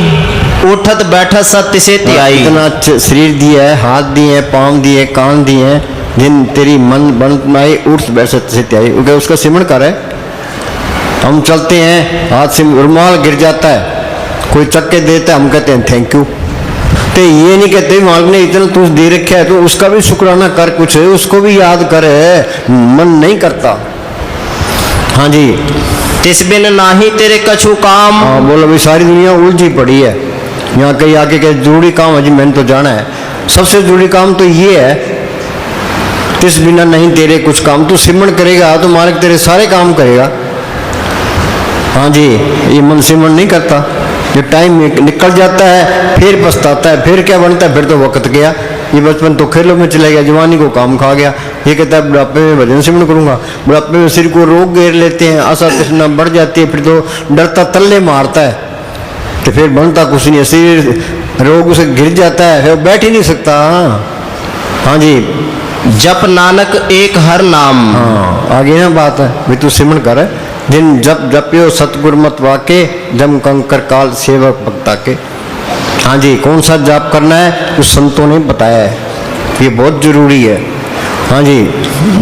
उठत बैठत सत्य से त्याई। इतना शरीर दिए है, हाथ दिए, पाँव दिए, कान दिए, जिन तेरी मन बनत बनाई, उठ बैठ सत्य से त्याई। उसका सिमरन कर है। हम चलते हैं, हाथ से रुमाल गिर जाता है, कोई चक्के देता है, हम कहते हैं थैंक यू। तो ये नहीं कहते मालिक ने इतना तुझ दे रखा है तो उसका भी शुक्राना कर, कुछ उसको भी याद कर। मन नहीं करता। हाँ जी, तिस बिन नाही तेरे कछु काम। हाँ बोलो भाई, सारी दुनिया उलझी पड़ी है। यहाँ कहीं आके के जरूरी काम है जी, मैंने तो जाना है। सबसे जरूरी काम तो ये है, तिस बिना नहीं तेरे कुछ काम। तू सिमरन करेगा तो मालिक तेरे सारे काम करेगा। हाँ जी, ये मन सिमरन नहीं करता। जो टाइम निकल जाता है फिर पछताता है, फिर क्या बनता है, फिर तो वक्त गया। ये बचपन तो खेलों में चला गया, जवानी को काम खा गया। ये कहता है बुढ़ापे में भजन सिमरन करूंगा। बुढ़ापे में सिर को रोग घेर लेते हैं, आशा तृष्णा बढ़ जाती है, फिर तो डरता तल्ले मारता है, तो फिर बनता कुछ नहीं है। शरीर रोग से गिर जाता है, फिर बैठ ही नहीं सकता। हाँ जी, जप नानक एक हर नाम। हाँ आगे ना बात है, भी तू सिमरन कर। जिन जप जपियो सतगुर मत वाके, जम कंकर काल सेवक भक्ता के। हाँ जी, कौन सा जाप करना है तो संतों ने बताया है, ये बहुत जरूरी है। हाँ जी,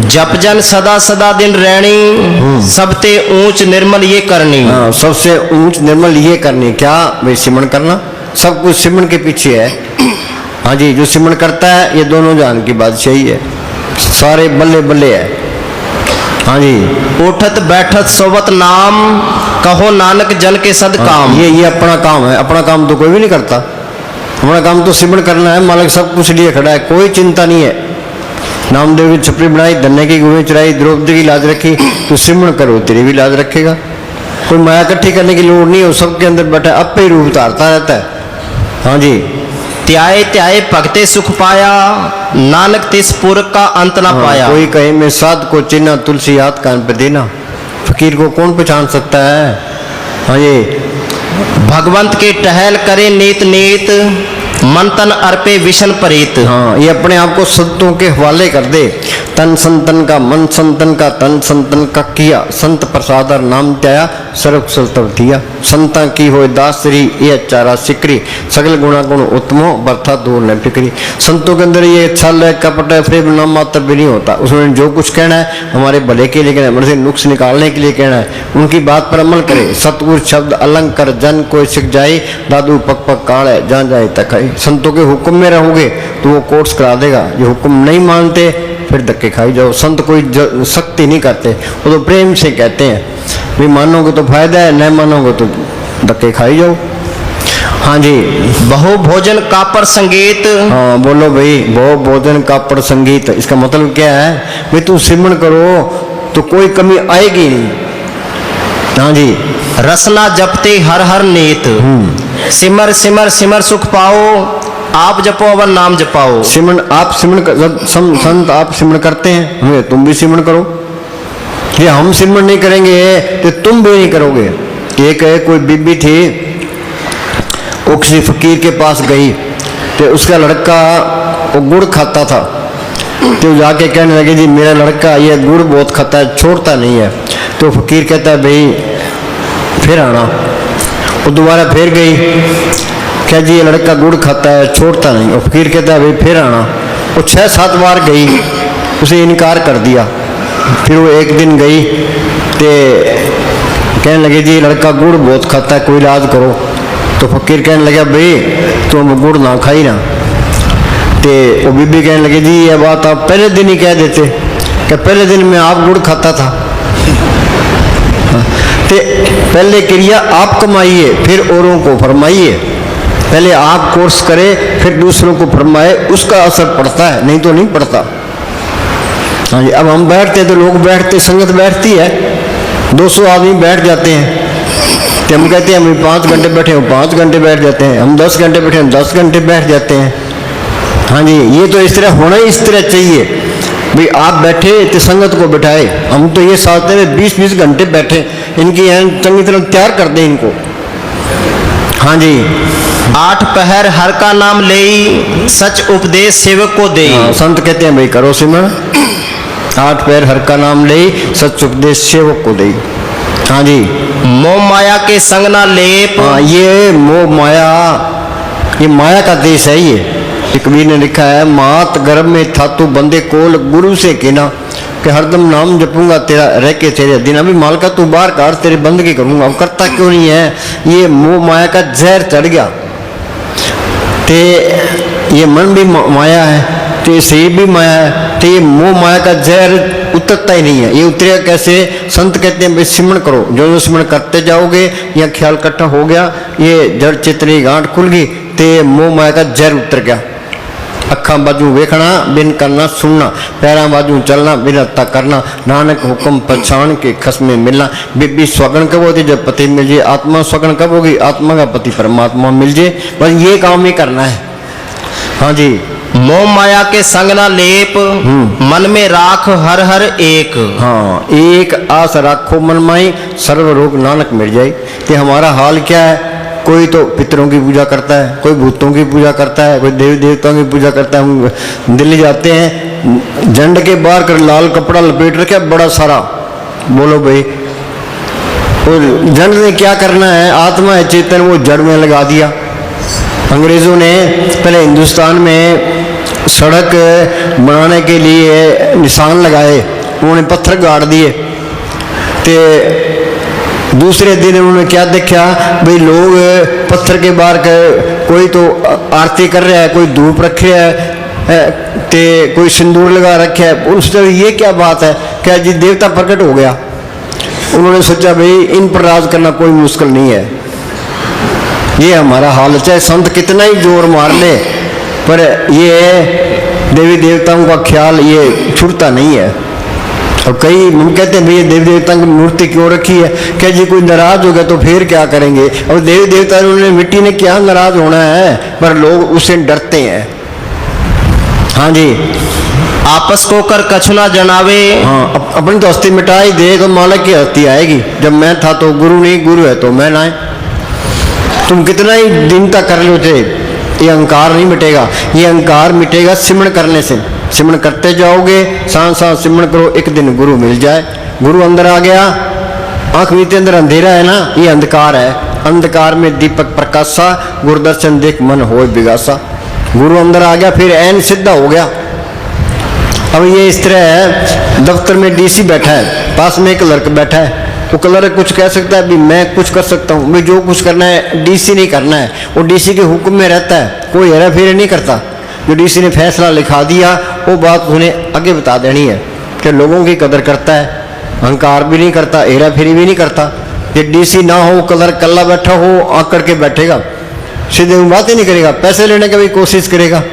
जप जन सदा सदा दिन रहनी, सबते ऊंच निर्मल ये करनी। हाँ सबसे ऊंच निर्मल ये करनी। क्या भाई? सिमरन करना। सब कुछ सिमरन के पीछे है। हाँ जी, जो सिमरन करता है ये दोनों जान की बादशाही है, सारे बल्ले बल्ले है। हाँ जी, उठत बैठत सोवत नाम, कहो नानक जन के सद काम। ये अपना काम है। अपना काम तो कोई भी नहीं करता। अपना काम तो सिमरन करना है। मालिक सब कुछ लिए खड़ा है, कोई चिंता नहीं है। नामदेव की छपरी बनाई, धन्य की गुहें चुराई, द्रौपदी की लाज रखी, तो सिमरन करो तेरी भी लाज रखेगा। कोई माया इकट्ठी करने की लोड़ नहीं है, वो सबके अंदर बैठा अपे ही रूप धारता रहता है। हाँ जी, त्याए त्याए भगते सुख पाया, नानक तिस पुरख का अंत ना पाया। कोई कहे मैं साध को चिन्ह, तुलसी हाथ कान पे देना। फकीर को कौन पहचान सकता है? हाँ जी, भगवंत के टहल करे नीत नीत, मन तन अर्पे विशन परीत। हाँ, ये अपने आप को संतों के हवाले कर दे। तन संतन का, मन संतन का, तन संतन का किया, संत प्रसादर नाम त्याया, सर्व कुशल तब दिया। संता की हो दासरी ये चारा सिकरी, सगल गुणा गुण उत्तमो बर्था दूर न फिक्री। संतों के अंदर ये छल है, कपट है, प्रेम नाम मात्र भी नहीं होता। उसमें जो कुछ कहना है हमारे भले के लिए कहना है, मतलब नुक्स निकालने के लिए कहना है। उनकी बात पर अमल करे। सतगुरु शब्द अलंकर जन कोई सिख जाए, दादू पक पक काल है जहाँ जाए तक है। संतों के हुक्म में रहोगे तो वो कोर्स करा देगा। जो हुक्म नहीं मानते फिर धक्के खाई जाओ। संत कोई सख्ती नहीं करते, वो तो प्रेम से कहते हैं भी मानोगे तो फायदा है, नहीं मानोगे तो धक्के खाई जाओ। हाँ जी, बहु भोजन कापर संगीत। हाँ बोलो भाई, बहु भोजन कापड़ संगीत। इसका मतलब क्या है भाई, तू सिमरन करो तो कोई कमी आएगी नहीं। हाँ जी, रसना जपते हर हर नीत, सिमर सिमर सिमर सुख पाओ, आप जपो अवर नाम जपाओ। सिमरन आप संत आप सिमरन करते हैं, हमें तुम भी सिमरन करो। ये हम सिमरन नहीं करेंगे तो तुम भी नहीं करोगे। एक है कोई बीबी थी, वो किसी फकीर के पास गई तो उसका लड़का वो गुड़ खाता था। तो जाके कहने लगे जी मेरा लड़का ये गुड़ बहुत खाता है, छोड़ता नहीं है। तो फकीर कहता है भाई फिर आना। वो दोबारा फिर गई, क्या जी ये लड़का गुड़ खाता है, छोड़ता नहीं। और फकीर कहता है भाई फिर आना। वो 6-7 बार गई, उसे इनकार कर दिया। फिर वो एक दिन गई तो कहने लगे जी लड़का गुड़ बहुत खाता है, कोई इलाज करो। तो फकीर कहने लगा भाई तुम गुड़ ना खाई ना। तो वो बीबी कहने लगे जी ये बात आप पहले दिन ही कह देते कि पहले दिन में आप गुड़ खाता था। तो पहले क्रिया आप कमाइए फिर औरों को फरमाइए। पहले आप कोर्स करें फिर दूसरों को फरमाए, उसका असर पड़ता है, नहीं तो नहीं पड़ता। हाँ जी, अब हम बैठते तो लोग बैठते, संगत बैठती है, 200 आदमी बैठ जाते हैं तो हम कहते हैं हम 5 घंटे बैठे हो 5 घंटे बैठ जाते हैं, हम 10 घंटे बैठे हम 10 घंटे बैठ जाते हैं। हाँ जी, ये तो इस तरह होना ही इस तरह चाहिए भाई। आप बैठे तो संगत को बैठाए। हम तो ये चाहते हैं 20-20 घंटे बैठे, इनकी चंगी तरह तैयार कर दें इनको। हाँ जी, 8 पहर हर का नाम ले, सच उपदेश सेवक को दे। हाँ, संत कहते हैं भाई करो सिमरन। 8 पैर हर का नाम ले, सच उपदेश सेवक को दे। हाँ जी, मोह माया के संग ना लेप। हाँ, ये मोह माया, ये माया का देश है। ये कबीर ने लिखा है, मात गर्भ में था तू बंदे कोल, गुरु से कहना कि हरदम नाम जपूंगा तेरा रह के तेरे दिन। अभी मालका तू बाहर कर, तेरे बंदगी करूंगा। अब करता क्यों नहीं है? ये मोह माया का जहर चढ़ गया। ते ये मन भी माया है, तो शरीर भी माया है, तो ये मोह माया का जहर उतरता ही नहीं है। ये उतरेगा कैसे? संत कहते हैं भाई सिमरन करो। जो जो सिमरन करते जाओगे या ख्याल इकट्ठा हो गया, ये जड़ चितनी गांठ खुल गई, तो ये मोह माया का जहर उतर गया। अखा बाजू वेखना बिन करना सुनना, पैरा बाजू चलना बिन हत्ता करना, नानक हुक्म पछाण के खस में मिलना। बीबी स्वगन कब होती? जब पति मिल जाए। आत्मा स्वगन कब होगी? आत्मा का पति परमात्मा मिल जाए। बस ये काम ही करना है। हाँ जी, मोह माया के संग ना लेप, मन में राख हर हर एक। हाँ, एक आस राखो मन माई, सर्व रोग नानक मिल जाए। कि हमारा हाल क्या है? कोई तो पितरों की पूजा करता है, कोई भूतों की पूजा करता है, कोई देवी देवताओं की पूजा करता है। हम दिल्ली जाते हैं, झंड के बाहर कर लाल कपड़ा लपेट रखे बड़ा सारा। बोलो भाई, और झंड ने क्या करना है? आत्मा है चेतन, वो जड़ में लगा दिया। अंग्रेजों ने पहले हिंदुस्तान में सड़क बनाने के लिए निशान लगाए, उन्होंने पत्थर गाड़ दिए। तो दूसरे दिन उन्होंने क्या देखा भाई, लोग पत्थर के बाहर कोई तो आरती कर रहा है, कोई धूप रख रहा है, ते कोई सिंदूर लगा रखा है। उनसे ये क्या बात है? क्या जी देवता प्रकट हो गया? उन्होंने सोचा भाई इन पर राज करना कोई मुश्किल नहीं है। ये हमारा हाल, चाहे संत कितना ही जोर मार ले, पर ये देवी देवताओं का ख्याल ये छूटता नहीं है। और कई हम कहते हैं भैया देवी देवता की मूर्ति क्यों रखी है? क्या जी कोई नाराज हो गया तो फिर क्या करेंगे? और देवी देवता उन्होंने मिट्टी ने क्या नाराज होना है, पर लोग उससे डरते हैं। हाँ जी, आपस को कर कछुना जनावे। हाँ, अपनी तो हस्ती मिटाई दे तो मालक की हस्ती आएगी। जब मैं था तो गुरु नहीं, गुरु है तो मैं ना। तुम कितना ही दिन तक कर लो थे, ये अहंकार नहीं मिटेगा। ये अहंकार मिटेगा सिमरन करने से। सिमरन करते जाओगे, सांस सांस सिमरन करो, एक दिन गुरु मिल जाए। गुरु अंदर आ गया, आंख मीते अंदर अंधेरा है ना, ये अंधकार है। अंधकार में दीपक प्रकाशा, गुरुदर्शन देख मन होए बिगासा। गुरु अंदर आ गया, फिर ऐन सीधा हो गया। अब ये इस तरह है, दफ्तर में डीसी बैठा है, पास में एक क्लर्क बैठा है। वो क्लर्क कुछ कह सकता है, भी मैं कुछ कर सकता हूँ, मैं जो कुछ करना है डीसी नहीं करना है। वो डीसी के हुक्म में रहता है, कोई हेरा फेरी नहीं करता। जो डीसी ने फैसला लिखा दिया वो बात उन्हें आगे बता देनी है कि लोगों की कदर करता है, अहंकार भी नहीं करता, हेरा फेरी भी नहीं करता। ये डीसी ना हो, क्लर्क कल्ला बैठा हो, आकर के बैठेगा, सीधे बात ही नहीं करेगा, पैसे लेने की भी कोशिश करेगा,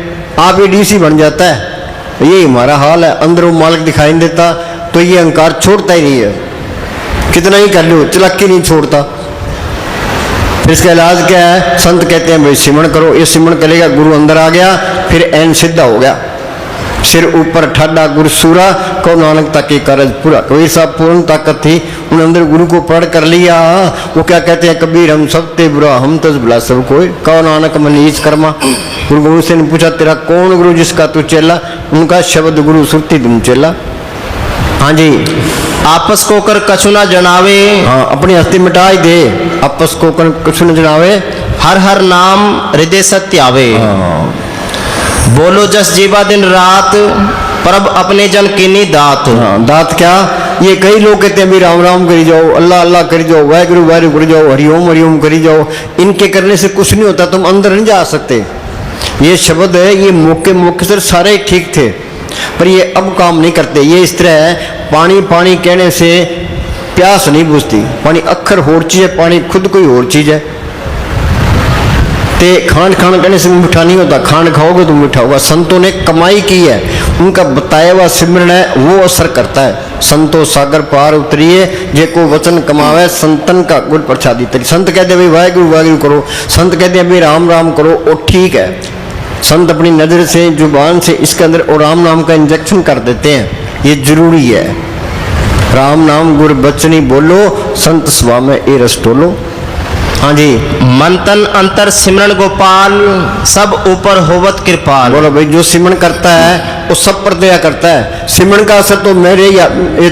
आप ये डीसी बन जाता है। यही हमारा हाल है। अंदर वो मालिक दिखाई नहीं देता तो ये अहंकार छोड़ता ही नहीं है, कितना ही कर लो चलाकी नहीं छोड़ता। फिर इसका इलाज क्या है? संत कहते हैं भाई सिमरन करो। ये सिमरन करेगा, गुरु अंदर आ गया, फिर ऐन सीधा हो गया, सिर ऊपर ठाडा गुरु सूरा, को नानक ताकि कारज पूरा। कबीर साहब पूर्ण ताकत थी, उन्होंने अंदर गुरु को पढ़ कर लिया। वो क्या कहते हैं, कबीर हम सब ते बुरा, हम तज बुला सब कोई, कहो नानक मनीज कर्मा। गुरु गोविंद सिंह ने पूछा तेरा कौन गुरु जिसका तू चेला? उनका शब्द गुरु सुरती तुम चेला। हाँ जी, आपस को कर कछु न जनावे, हाँ अपनी हस्ती मिटा ही दे, आपस को कर कछु न जनावे, हर हर नाम हृदय सत्य आवे। बोलो जस जीवा दिन रात, प्रभ अपने जन कीनी दात। हाँ, दात क्या? ये कई लोग कहते हैं भी राम राम करी जाओ, अल्लाह अल्लाह करी जाओ, वाहिगुरु वाहिगुरु करी जाओ, हरिओम करी जाओ। इनके करने से कुछ नहीं होता, तुम अंदर नहीं जा सकते। ये शब्द है, ये मौके से सारे ठीक थे, पर ये अब काम नहीं करते। ये इस तरह है, पानी पानी कहने से प्यास नहीं बुझती। पानी अक्खर होर चीज है, पानी खुद कोई और चीज है। ते खान खान कहने से मीठा नहीं होता, खान खाओगे तो मीठा होगा। संतों ने कमाई की है, उनका बताया हुआ सिमरन है, वो असर करता है। संतो सागर पार उतरिए, जे को वचन कमावे, संतन का गुड़ प्रसादी तरी। संत कहते भाई वाहिगुरु वाहिगुरु करो, संत कहते हैं भाई राम राम करो, वो ठीक है। संत अपनी नजर से, जुबान से इसके अंदर और राम नाम का इंजेक्शन कर देते हैं, ये जरूरी है। राम नाम गुर बचनी बोलो, संत सभा में ए रस टोलो। हाँ जी, मन तन अंतर सिमरन गोपाल, सब ऊपर होवत कृपाल। बोलो भाई, जो सिमरन करता है वो सब पर दया करता है। सिमरन का असर तो मेरे या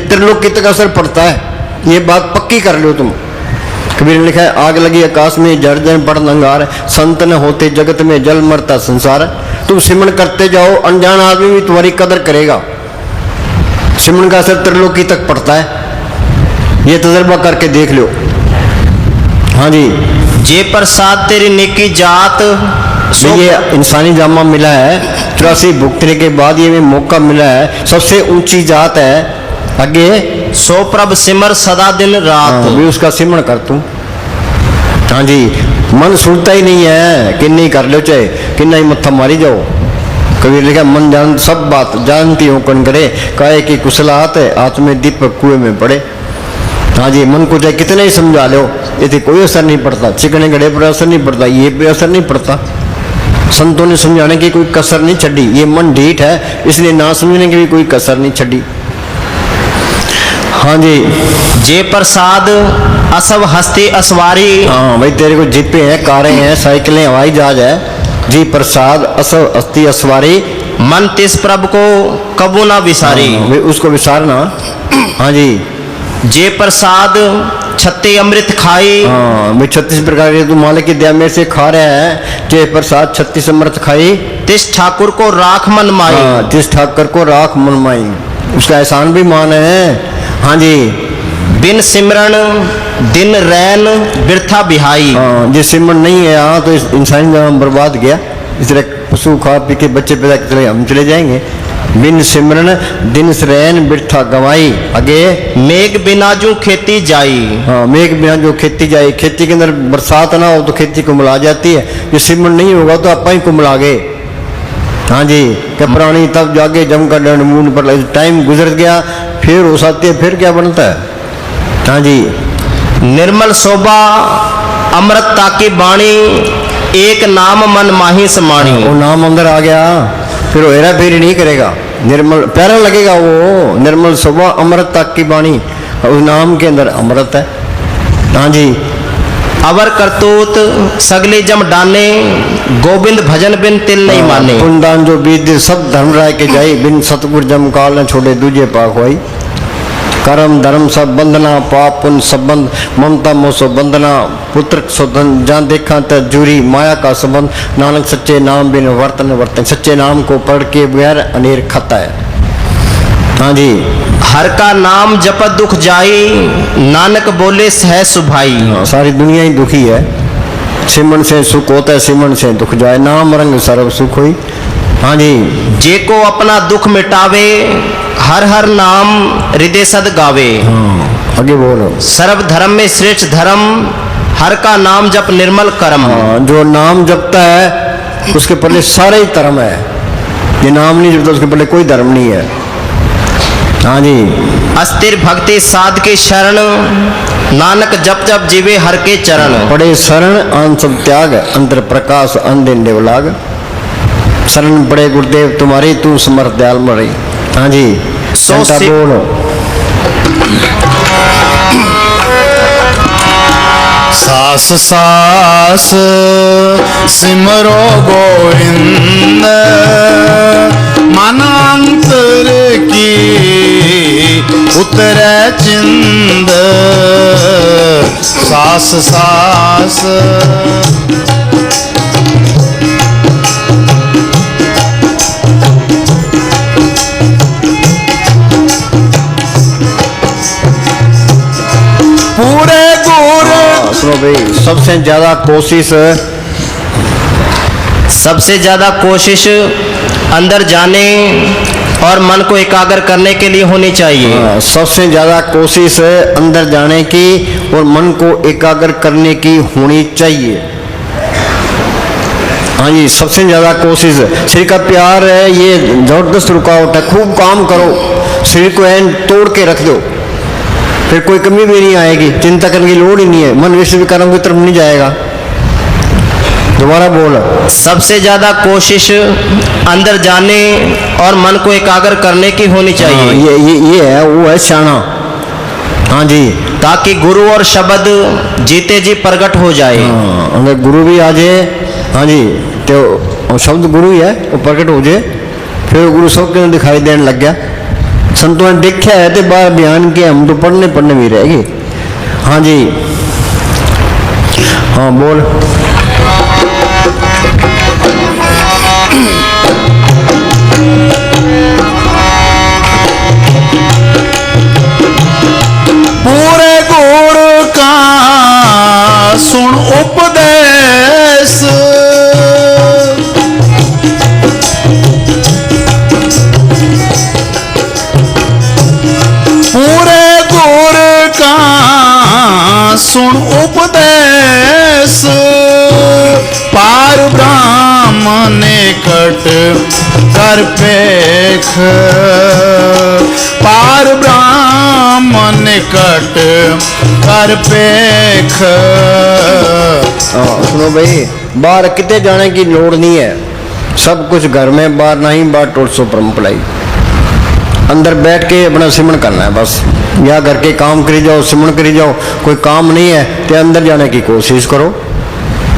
त्रिलोकी तक असर पड़ता है, ये बात पक्की कर लो तुम। कबीर ने लिखा है, आग लगी आकाश में जड़ जन पड़ अंगार, संत न होते जगत में जल मरता संसार। तुम सिमरन करते जाओ, अनजान आदमी भी तुम्हारी कदर करेगा। सिमरन का असर त्रिलोकी तक पड़ता है, ये तजर्बा करके देख लो। हाँ जी, जे प्रसाद तेरी नेकी जात, तो ये इंसानी जामा मिला है, 84 भुगतने के बाद ये में मौका मिला है, सबसे ऊंची जात है। आगे सो प्रभ सिमर सदा दिन रात। भी उसका सिमरन कर तू। हाँ जी, मन सुनता ही नहीं है, कि नहीं कर लो चाहे किन्ना ही मत्था मारी जाओ। कबीर लिखा, मन जान सब बात जानती हो कौन करे, काहे की कुशलात है आत्मे दीपक कुएं में पड़े। हाँ जी, मन को चाहे कितने ही समझा लो, ये कोई असर नहीं पड़ता। चिकने गड़े पर असर नहीं पड़ता, ये पे असर नहीं पड़ता। संतों ने समझाने की कोई कसर नहीं छड़ी, ये मन ढीठ है इसलिए ना समझने की भी कोई कसर नहीं छड़ी। हाँ जी, जे प्रसाद असव हस्ती असवारी। हाँ भाई, तेरे को जीपे हैं, कारें हैं, साइकिलें, हवाई जहाज है। जी प्रसाद असव हस्ती असवारी, मन तिस प्रभ को कबू ना विसारी। हाँ, भाई उसको विसारना। हाँ जी, जे प्रसाद छत्ती अमृत खाई। हाँ भाई, 36 प्रकार के तू मालिक की दया में से खा रहे हैं। जे प्रसाद 36 अमृत खाई, तिस ठाकुर को राख मन माई। हाँ, जिस ठाकर को राख मन माई, उसका एहसान भी मान है। हाँ जी, बिन सिमरन दिन रैन बिरथा बिहाई। हाँ, जिस सिमरन नहीं है यहाँ तो इस इंसानी जन्म बर्बाद गया। इस तरह पशु खा पी के बच्चे पैदा चले, हम चले जाएंगे। बिन सिमरन दिन रैन बिरथा गवाई। आगे मेघ बिना जो खेती जाई। हाँ, मेघ बिना जो खेती जाए, खेती के अंदर बरसात ना हो तो खेती कुमला जाती है। जो सिमरन नहीं होगा तो आप ही कुमला गए। हाँ जी, क्या प्राणी तब जागे जम का दंड मूंड पर लगे। टाइम गुजर गया, फिर हो सकती है, फिर क्या बनता है। हाँ जी, निर्मल शोभा अमृत ताकी बाणी, एक नाम मन माही समाणी। वो नाम अंदर आ गया, फिर वो हेरा फेरी नहीं करेगा, निर्मल प्यारा लगेगा वो। निर्मल शोभा अमृत तक की बाणी, उस नाम के अंदर अमृत है। हाँ जी, अवर करतूत सगले जम डाने, गोविंद भजन बिन तिल नहीं माने। पुण्यदान जो बीत सब धर्म राय के जाई, बिन सतगुर जम काल न छोड़े दूजे पाक होई। कर्म धर्म सब बंधना, पाप पुण्य सब बंध, ममता मोह सो बंधना, पुत्र सो धन, जहाँ देखा त जूरी माया का संबंध। नानक सच्चे नाम बिन वर्तन वर्तन, सच्चे नाम को पढ़ के बगैर अनेर खाता है। हाँ जी, हर का नाम जपत दुख जाई, नानक बोले सह सुभाई। सारी दुनिया ही दुखी है। सिमरन से सुख होता है, सिमरन से दुख जाए, नाम रंग सर्व सुख होई। हाँ जी, जे को अपना दुख मिटावे, हर हर नाम हृदय सद गावे। आगे बोलो। सर्व धर्म में श्रेष्ठ धर्म, हर का नाम जप निर्मल कर्म। हाँ, जो नाम जपता है उसके पहले सारे ही धर्म है। ये नाम नहीं जपता उसके पहले कोई धर्म नहीं है। हाँ जी, अस्थिर भक्ति साध के शरण, नानक जप जप जीवे हर के चरण। पड़े शरण आन सब त्याग, अंतर प्रकाश अन दिन देवलाग। शरण पड़े गुरुदेव तुम्हारी, तू समर्थ दयाल मरी। हाँ जी, सो घंटा से- बोलो। सास सास सिमरो गोविंद, मनांतर की उतरे चिंद। सास सास पूरे गुर सुनो भाई, सबसे ज्यादा कोशिश सबसे ज्यादा कोशिश अंदर जाने और मन को एकाग्र करने के लिए होनी चाहिए। सबसे ज्यादा कोशिश अंदर जाने की और मन को एकाग्र करने की होनी चाहिए। हाँ जी, सबसे ज्यादा कोशिश। शरीर का प्यार है, ये जबरदस्त रुकावट है। खूब काम करो, शरीर को एन तोड़ के रख दो, फिर कोई कमी भी नहीं आएगी, चिंता करने की लोड़ ही नहीं है। मन विश्व कर्म की तरफ नहीं जाएगा। दोबारा बोल। सबसे ज्यादा कोशिश अंदर जाने और मन को एकाग्र करने की होनी हाँ, चाहिए, ये है, वो है शाना। हाँ जी, ताकि गुरु और शब्द जीते जी प्रकट हो जाए। हाँ, अगर गुरु भी आ जाए, हाँ जी, तो शब्द गुरु ही है, वो प्रकट हो जाए, फिर वो गुरु सबके अंदर दिखाई देने लग गया। संतों ने देखा है तो बार बयान किया, हम तो पढ़ने भी रहेंगे। हाँ जी, हाँ बोल। पूरे गुर का सुन उपदेश, पूरे गुर का सुन उपदेश। पार ब्रह्म निकट कर पेख, पार ब्रह्म निकट कर पेख। सुनो भाई, बाहर कितने जाने की लोड़ नहीं है। सब कुछ घर में, बाहर नहीं, बाहर टोट सो परम पलाई। अंदर बैठ के अपना सिमरन करना है बस। या घर के काम करी जाओ, सिमरन करी जाओ। कोई काम नहीं है तो अंदर जाने की कोशिश करो।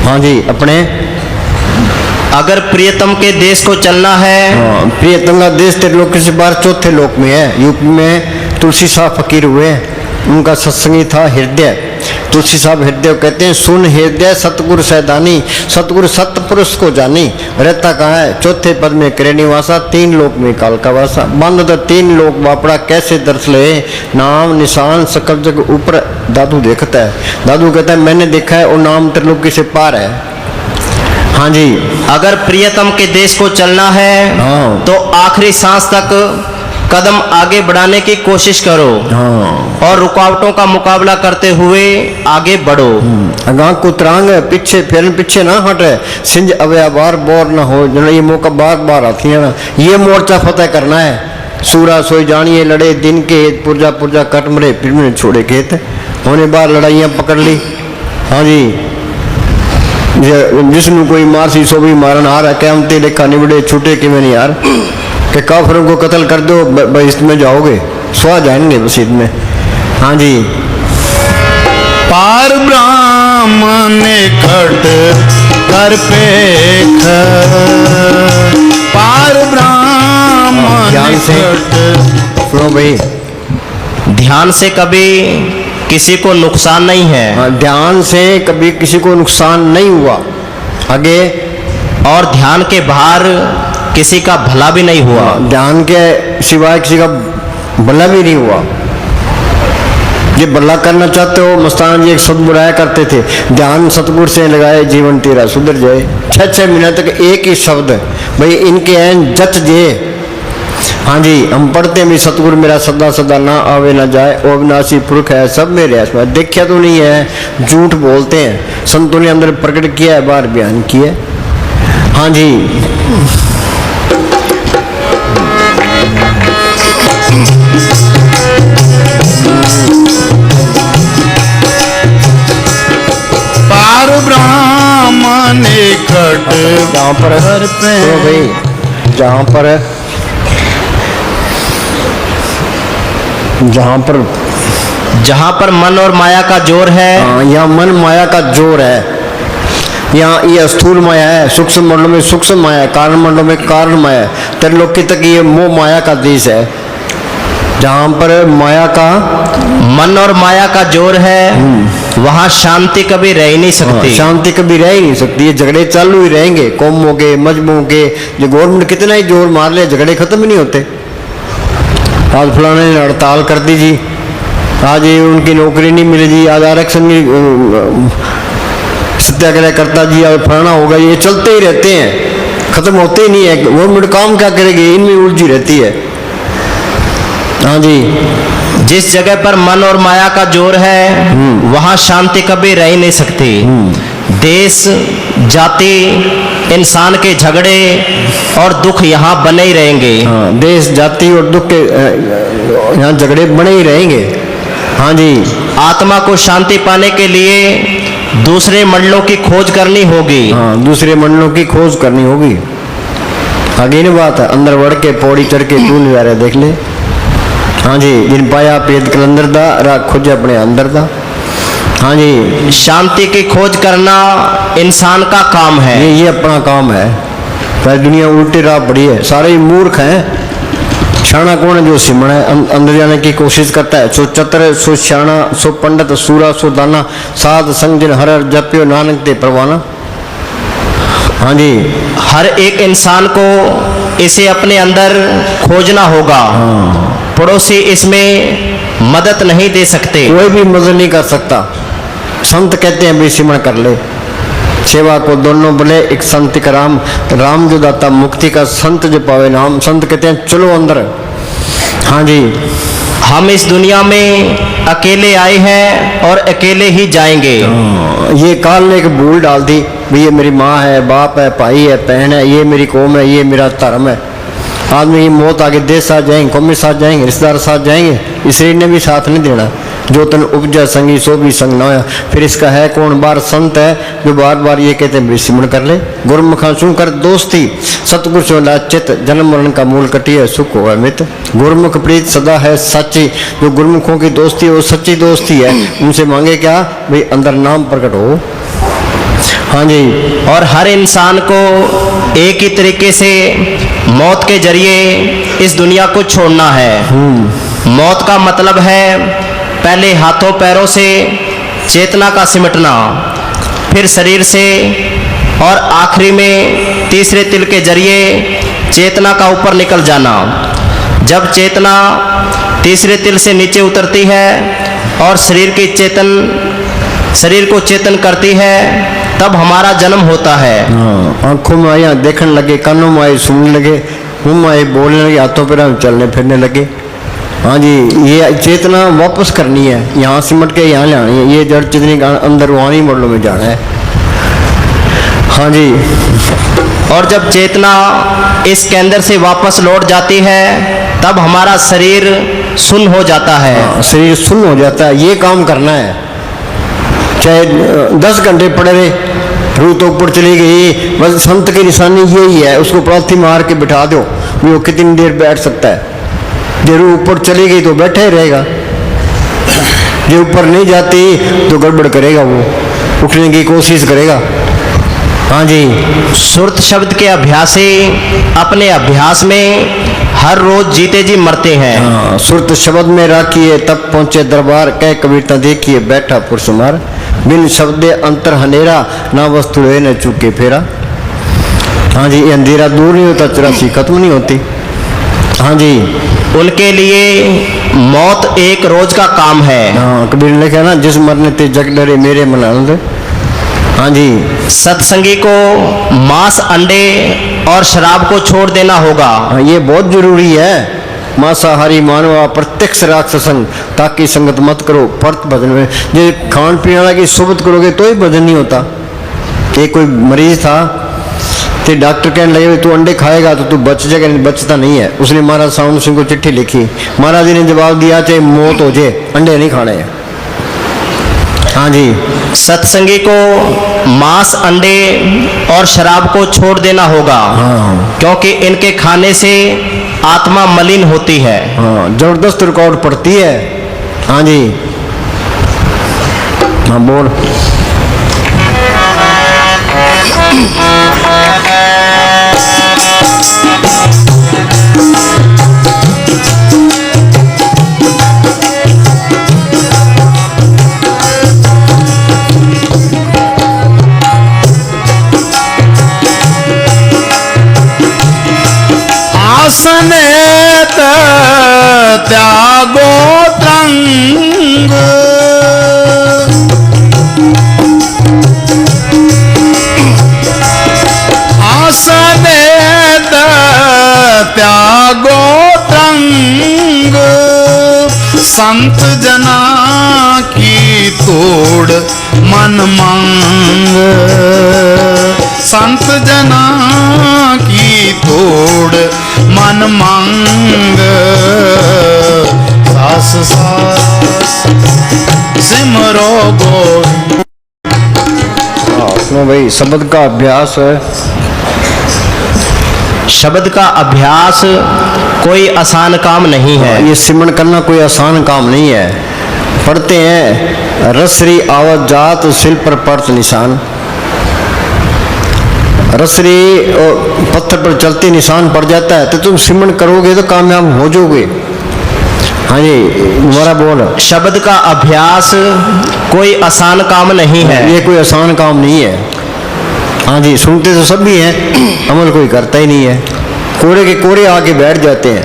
हाँ जी, अपने अगर प्रियतम के देश को चलना है, प्रियतम का देश त्रिलोक से बाहर चौथे लोक में है। यूपी में तुलसी साहब फकीर हुए, उनका सत्संगी था हृदय। तुलसी साहब हृदय कहते हैं, सुन हृदय सतगुरु सैदानी, सतगुरु सत्य पुरुष को जानी। रहता कहाँ है? चौथे पद में करे निवासा, तीन लोक में काल का वासा। बंद तो तीन लोक वापड़ा, कैसे दर्श ले नाम निशान सकल जग ऊपर। दादू देखता है, दादू कहता है मैंने देखा है, और नाम त्रिलोकी से पार है। हाँ जी, अगर प्रियतम के देश को चलना है हाँ। तो आखिरी सांस तक कदम आगे बढ़ाने की कोशिश करो हाँ, और रुकावटों का मुकाबला करते हुए आगे बढ़ो। अगां कुतरांग पीछे, फिर पीछे ना हटे। सिंज अवया बार बोर न हो, जन ये मौका बार बार आती है ना। ये मोर्चा फतेह करना है। सूरा सोई जानिए लड़े दिन के हेत, पुरजा पुरजा कट मरे फिर मैंने छोड़े खेत। होने बार लड़ाइयाँ पकड़ ली। हाँ जी, जिसनु कोई मार सी सो भी मारन हार है। क्या हमते लेखा निबड़े छूटे कि मैं नहीं यार, कि काफिरों को कत्ल कर दो, बहिष्ठ में जाओगे, स्वाह जाएंगे बस में। हाँ जी, पार ब्रह्म निकट कर पेख पार ब्रह्म ध्यान से निकट। सुनो भाई, ध्यान से कभी किसी को नुकसान नहीं है हाँ, ध्यान से कभी किसी को नुकसान नहीं हुआ। आगे, और ध्यान के बाहर किसी का भला भी नहीं हुआ। ध्यान के सिवाय किसी का भला भी नहीं हुआ। ये भला करना चाहते हो, मस्तान जी एक शब्द बुलाया करते थे, ध्यान सतगुर से लगाए जीवन तेरा सुधर जाए। 6-6 मिनट तक एक ही शब्द, भाई इनके हैं जच जे। हाँ जी, हम पढ़ते हैं भी सतगुरु मेरा सदा सदा ना आवे ना जाए, ओ अविनाशी पुरख है सब मेरे आसपास। देखा तो नहीं है, झूठ बोलते हैं। संतों ने अंदर प्रकट किया है, बाहर बयान किया है। हाँ जी, पार ब्रह्म निकट जहाँ पर कर पे तो भाई, जहाँ पर मन और माया का जोर है, हाँ, यहाँ मन माया का जोर है। यहाँ ये स्थूल माया है, सूक्ष्म मंडलों में सूक्ष्म माया है, कारण मंडलों में कारण माया है, त्रिलोकी तक ये मोह माया का देश है। जहाँ पर माया का मन और माया का जोर है, वहाँ शांति कभी रह ही नहीं सकती। शांति कभी रह ही नहीं सकती। ये झगड़े चालू ही रहेंगे, कौमों के मजहबों के। जो गवर्नमेंट कितना ही जोर मार ले, झगड़े खत्म ही नहीं होते। आज फलाने ने हड़ताल कर दी जी, आज ये उनकी नौकरी नहीं मिली जी, आज आरक्षण सत्याग्रह करता जी, आज फलाना होगा। ये चलते ही रहते हैं, खत्म होते ही नहीं है। गवर्नमेंट काम क्या करेगी, इनमें उलझी रहती है। हाँ जी, जिस जगह पर मन और माया का जोर है, वहाँ शांति कभी रह ही नहीं सकती। देश, जाति, इंसान के झगड़े और दुख यहाँ बने ही रहेंगे। हाँ, देश, जाति और दुख के यहाँ झगड़े बने ही रहेंगे। हाँ जी, आत्मा को शांति पाने के लिए दूसरे मंडलों की खोज करनी होगी। हाँ, दूसरे मंडलों की खोज करनी होगी। आगे नहीं बात है, अंदर बढ़ के पौड़ी चढ़ के तू नजारे देख ले। हाँ जी, जिन पाया पेद कलंदर दा राग खोज अपने अंदर दा। हाँ जी, शांति की खोज करना इंसान का काम है। ये अपना काम है। पर दुनिया उल्टी राह पड़ी है, सारे ही मूर्ख हैं। शाना कौन है? जो सिमण है, अंदर जाने की कोशिश करता है। सो चतर, सो शाना, सो पंडित, सूरा, सो दाना, साध संग जिन हर हर जप्यो नानक ते परवाना। हाँ जी, हर एक इंसान को इसे अपने अंदर खोजना होगा। पड़ोसी इसमें मदद नहीं दे सकते। कोई भी मदद नहीं कर सकता। संत कहते हैं भी सिमरण कर ले, सेवा को दोनों बोले एक संत का राम, राम जो दाता मुक्ति का, संत जो पावे नाम। संत कहते हैं चलो अंदर। हाँ जी, हम इस दुनिया में अकेले आए हैं और अकेले ही जाएंगे। ये काल ने एक भूल डाल दी भी, ये मेरी माँ है, बाप है, भाई है, बहन है, ये मेरी कौम है, ये मेरा धर्म है। आदमी की मौत आगे देश साथ जाएंगे, कौमी साथ जाएंगे, रिश्तेदार साथ जाएंगे, इस शरीर ने भी साथ नहीं देना। जो तन उपजा संगी सो भी संग न होया। फिर इसका है कौन? बार संत है जो बार बार ये कहते हैं सिमरण कर ले। गुरमुखा सुन कर दोस्ती, सतगुरु से चित, जन्म मरण का मूल कटी है, सुख होगा मित। गुरमुख प्रीत सदा है सच्ची, जो गुरमुखों की दोस्ती है वो सच्ची दोस्ती है। उनसे मांगे क्या भाई? अंदर नाम प्रकट हो। हाँ जी, और हर इंसान को एक ही तरीके से मौत के जरिए इस दुनिया को छोड़ना है। मौत का मतलब है पहले हाथों पैरों से चेतना का सिमटना, फिर शरीर से, और आखिरी में तीसरे तिल के जरिए चेतना का ऊपर निकल जाना। जब चेतना तीसरे तिल से नीचे उतरती है और शरीर को चेतन करती है, तब हमारा जन्म होता है। आंखों में आया देखने लगे, कानों में आए सुनने लगे, मुंह में आए बोलने लगे, हाथों पैरों में चलने फिरने लगे। हाँ जी, ये चेतना वापस करनी है, यहाँ सिमट के यहाँ लानी है। ये जड़ चेतनी का अंदर वाणी मंडलों में जाना है। हाँ जी, और जब चेतना इस केंद्र से वापस लौट जाती है, तब हमारा शरीर सुन्न हो जाता है। शरीर सुन्न हो जाता है। ये काम करना है, चाहे 10 घंटे पड़े रहे, रूह तो ऊपर चली गई, बस संत की निशानी यही है। उसको प्रार्थी मार के बिठा दो, वो कितनी देर बैठ सकता है। जो रूह ऊपर चली गई तो बैठा ही रहेगा, जो ऊपर नहीं जाती तो गड़बड़ करेगा वो। उठने की कोशिश करेगा। हाँ जी, सुरत शब्द के अभ्यास से अपने अभ्यास में हर रोज जीते जी मरते हैं। हाँ, सुरत शब्द में राखिए तब पहुंचे दरबार, कह कबीरता देखिए बैठा पुरसुमार, बिन शब्दे अंतर हनेरा, ना वस्तु है न चूके फेरा। हाँ जी, ये अंधेरा दूर नहीं होता, 84 खत्म नहीं होती। हाँ जी, उनके लिए मौत एक रोज का काम है। हाँ, कबीर ने लिखा ना, जिस मरने ते जग डरे मेरे मन आनंद। हाँ जी, सत्संगी को मांस, अंडे और शराब को छोड़ देना होगा। हाँ, ये बहुत जरूरी है। मांसाहारी मानवा प्रत्यक्ष राक्षसंग, ताकि संगत मत करो परत भजन में। ये खान पीने वाला की सोबत करोगे तो ही भजन नहीं होता। एक कोई मरीज था तो डॉक्टर कहने लगे तू अंडे खाएगा तो तू बच जाएगा, नहीं बचता नहीं है। उसने महाराज साउंड सिंह को चिट्ठी लिखी, महाराज जी ने जवाब दिया चाहे मौत हो जाए अंडे नहीं खाने हैं। हाँ जी, सत्संगी को मांस, अंडे और शराब को छोड़ देना होगा। हाँ क्योंकि इनके खाने से आत्मा मलिन होती है। हाँ, जबरदस्त रिकॉर्ड पड़ती है। हाँ जी, हाँ बोल। आसनेत त्यागो त्रंग, आसनेत त्यागो त्रंग, संत जना की तोड़ मन मांग, संत जना की तोड़ मन मांग, सास सास सिमरो गोविंद। उसमें भाई शब्द का अभ्यास है। शब्द का अभ्यास कोई आसान काम नहीं है। ये सिमरन करना कोई आसान काम नहीं है। पढ़ते हैं रसरी आवत जात शिल पर पर्त निशान, रसरी पत्थर पर चलते निशान पड़ जाता है, तो तुम सिमरन करोगे तो कामयाब हो जाओगे। हाँ जी, तुम्हारा बोल। शब्द का अभ्यास कोई आसान काम नहीं है। ये कोई आसान काम नहीं है। हाँ जी, सुनते तो सब भी हैं, अमल कोई करता ही नहीं है। कोरे के कोरे आके बैठ जाते हैं।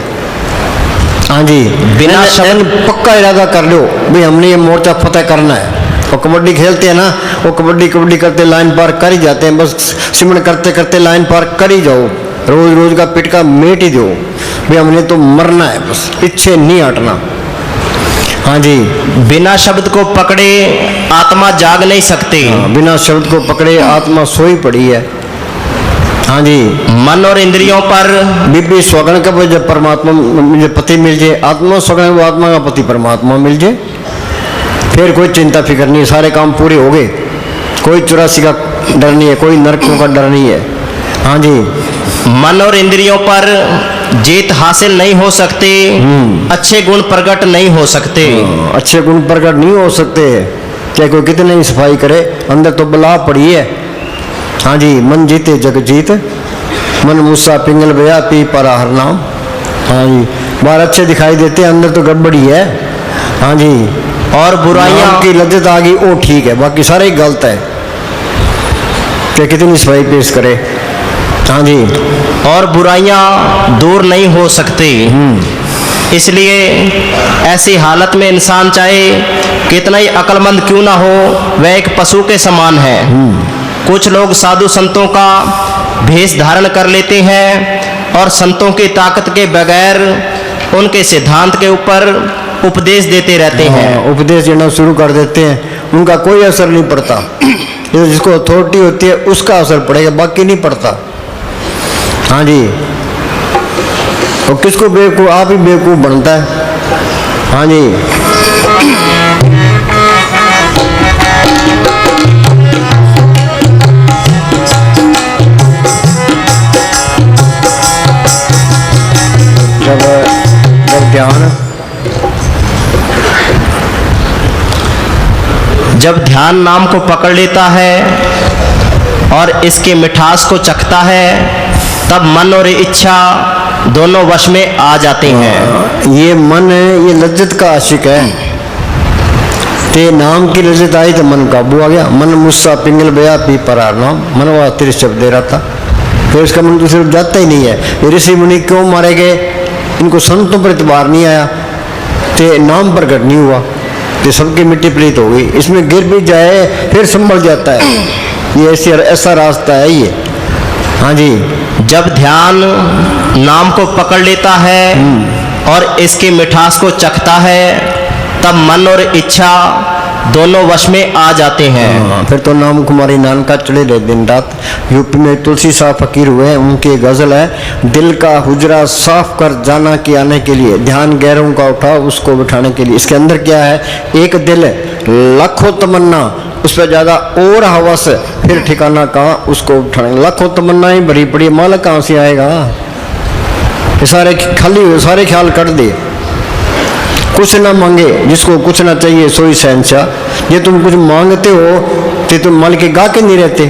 हाँ जी, बिना शब्द पक्का इरादा कर लो भाई हमने ये मोर्चा फतेह करना है। और कबड्डी खेलते हैं ना, वो कबड्डी कबड्डी करते लाइन पार कर ही जाते हैं। बस सिमरन करते करते लाइन पार कर ही जाओ, रोज रोज का पिट का मेट ही दो भाई हमने तो मरना है, बस पीछे नहीं हटना। हाँ जी, बिना शब्द को पकड़े आत्मा जाग नहीं सकती। बिना शब्द को पकड़े आत्मा सोई पड़ी है। हाँ जी, मन और इंद्रियों पर बीबी स्वगन का जब परमात्मा मुझे पति मिल जाए, आत्मा स्वगन वो आत्मा का पति परमात्मा मिल जाए, फिर कोई चिंता फिक्र नहीं, सारे काम पूरे हो गए। कोई 84 का डर नहीं है, कोई नरकों का डर नहीं है। हाँ जी, मन और इंद्रियों पर जीत हासिल नहीं हो सकती, अच्छे गुण प्रकट नहीं हो सकते। अच्छे गुण प्रकट नहीं हो सकते, चाहे कोई कितने ही सफाई करे, अंदर तो बला पड़ी है। हाँ जी, मन जीते जग जीत, मन मूसा पिंगल बया पी परा हर नाम। हाँ जी, बाहर अच्छे दिखाई देते, अंदर तो गड़बड़ी है। हाँ जी, और बुराइयां की लज्जत आ गई वो ठीक है, बाकी सारे गलत है, चाहे कितनी सफाई पेश करे। हाँ जी, और बुराइयां दूर नहीं हो सकती। इसलिए ऐसी हालत में इंसान चाहे कितना ही अक्लमंद क्यों ना हो, वह एक पशु के समान है। कुछ लोग साधु संतों का भेष धारण कर लेते हैं और संतों की ताकत के बगैर उनके सिद्धांत के ऊपर उपदेश देते रहते हैं। उपदेश देना शुरू कर देते हैं, उनका कोई असर नहीं पड़ता। ये जिसको अथॉरिटी होती है उसका असर पड़ेगा, बाकी नहीं पड़ता। हाँ जी, और किसको बेवकूफ, आप ही बेवकूफ बनता है। हाँ जी, जब जब ध्यान नाम को पकड़ लेता है और इसके मिठास को चखता है, तब मन और इच्छा दोनों वश में आ जाते हैं। ये मन है, ये लज्जत का आशिक है। ते नाम की लज्जत आई तो मन काबू आ गया। मन मुस्सा पिंगल बया पी परार नाम, मनवा तेरे शब्द दे रहा था, फिर उसका मन दूसरे जाता ही नहीं है। ये ऋषि मुनि क्यों मारे गए? इनको संतों पर इतबार नहीं आया, ते नाम प्रकट नहीं हुआ, तो सबकी मिट्टी प्रीत हो गई। इसमें गिर भी जाए फिर संभल जाता है, ये ऐसा रास्ता है ये। हाँ जी, जब ध्यान नाम को पकड़ लेता है और इसकी मिठास को चखता है, तब मन और इच्छा दोनों वश में आ जाते हैं। फिर तो नाम कुमारी नानका चले रहे दिन रात। यूपी में तुलसी शाह फकीर हुए, उनकी गजल है, दिल का हुजरा साफ कर जाना कि आने के लिए, ध्यान गैरों का उठा उसको बिठाने के लिए। इसके अंदर क्या है? एक दिल, लाखों तमन्ना, उस पर ज्यादा और हवस, फिर ठिकाना कहाँ उसको उठाने। लाखों तमन्नाएं भरी पड़ी, माल कहाँ से आएगा? ये सारे खाली हुए, सारे ख्याल कर दे। कुछ ना मांगे जिसको कुछ ना चाहिए सोई शहंशाह। ये तुम कुछ मांगते हो तो तुम मन के गा के नहीं रहते।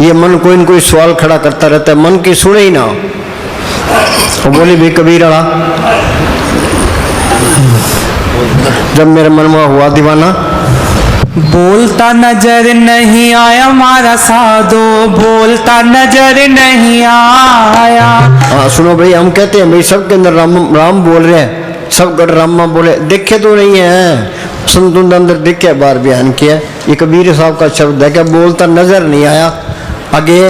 ये मन कोई न कोई सवाल खड़ा करता रहता है, मन की सुने ही ना। वो बोले भी कबीर आला, जब मेरे मन में हुआ दीवाना, बोलता नजर नहीं आया मारा साधो, बोलता नजर नहीं आया। हाँ सुनो भाई, हम कहते हैं भाई सबके अंदर राम राम बोल रहे हैं, सब गढ़ रामा बोले, देखे तो नहीं है। संतों के अंदर देखे, बार बयान किया। ये कबीर साहब का शब्द है, क्या बोलता नजर नहीं आया। आगे,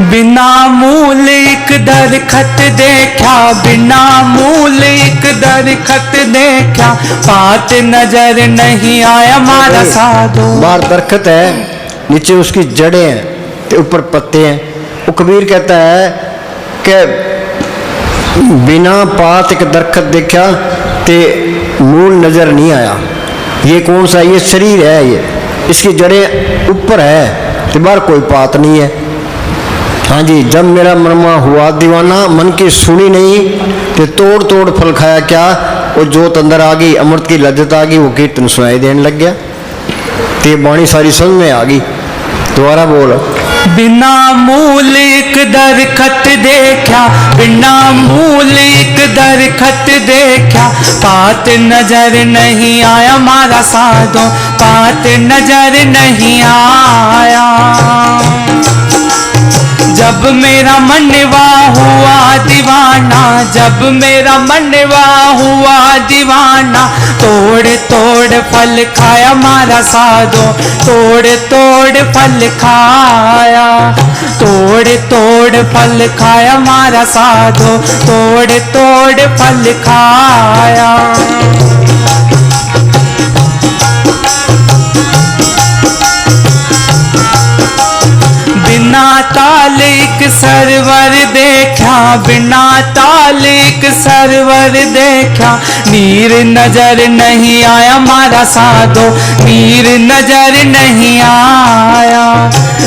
बिना मूल एक दरखत देखा, बिना मूल एक दरखत देखा, बात नजर नहीं आया मारा साधो। बाहर दरखत है, नीचे उसकी जड़ें हैं, तो ऊपर पत्ते हैं। वो कबीर कहता है कि बिना पात एक दरखत देखा ते मूल नजर नहीं आया। ये कौन सा? ये शरीर है, ये इसकी जड़ें ऊपर है, तो बाहर कोई पात नहीं है। हाँ जी, जब मेरा मनमा हुआ दीवाना, मन की सुनी नहीं, तो तोड़ तोड़ फल खाया क्या? वो जोत अंदर आ गई, अमृत की लज्जत आ गई, वो कीर्तन सुनाई देने लग गया, तो ये बाणी सारी समझ में आ गई। दोबारा बोल। बिना मूल एक दरखत देखा, बिना मूल एक दरखत देखा, बात नजर नहीं आया मारा साधो, बात नजर नहीं आया। जब मेरा मनवा हुआ दीवाना, जब मेरा मनवा हुआ दीवाना, तोड़ तोड़ फल खाया मारा साधो, तोड़ तोड़ फल खाया, तोड़ तोड़ फल खाया मारा साधो, तोड़ तोड़ फल खाया। बिना तालिक सरवर देखा, बिना तालिक सरवर देखा, नीर नजर नहीं आया मारा साधो, नीर नजर नहीं आया,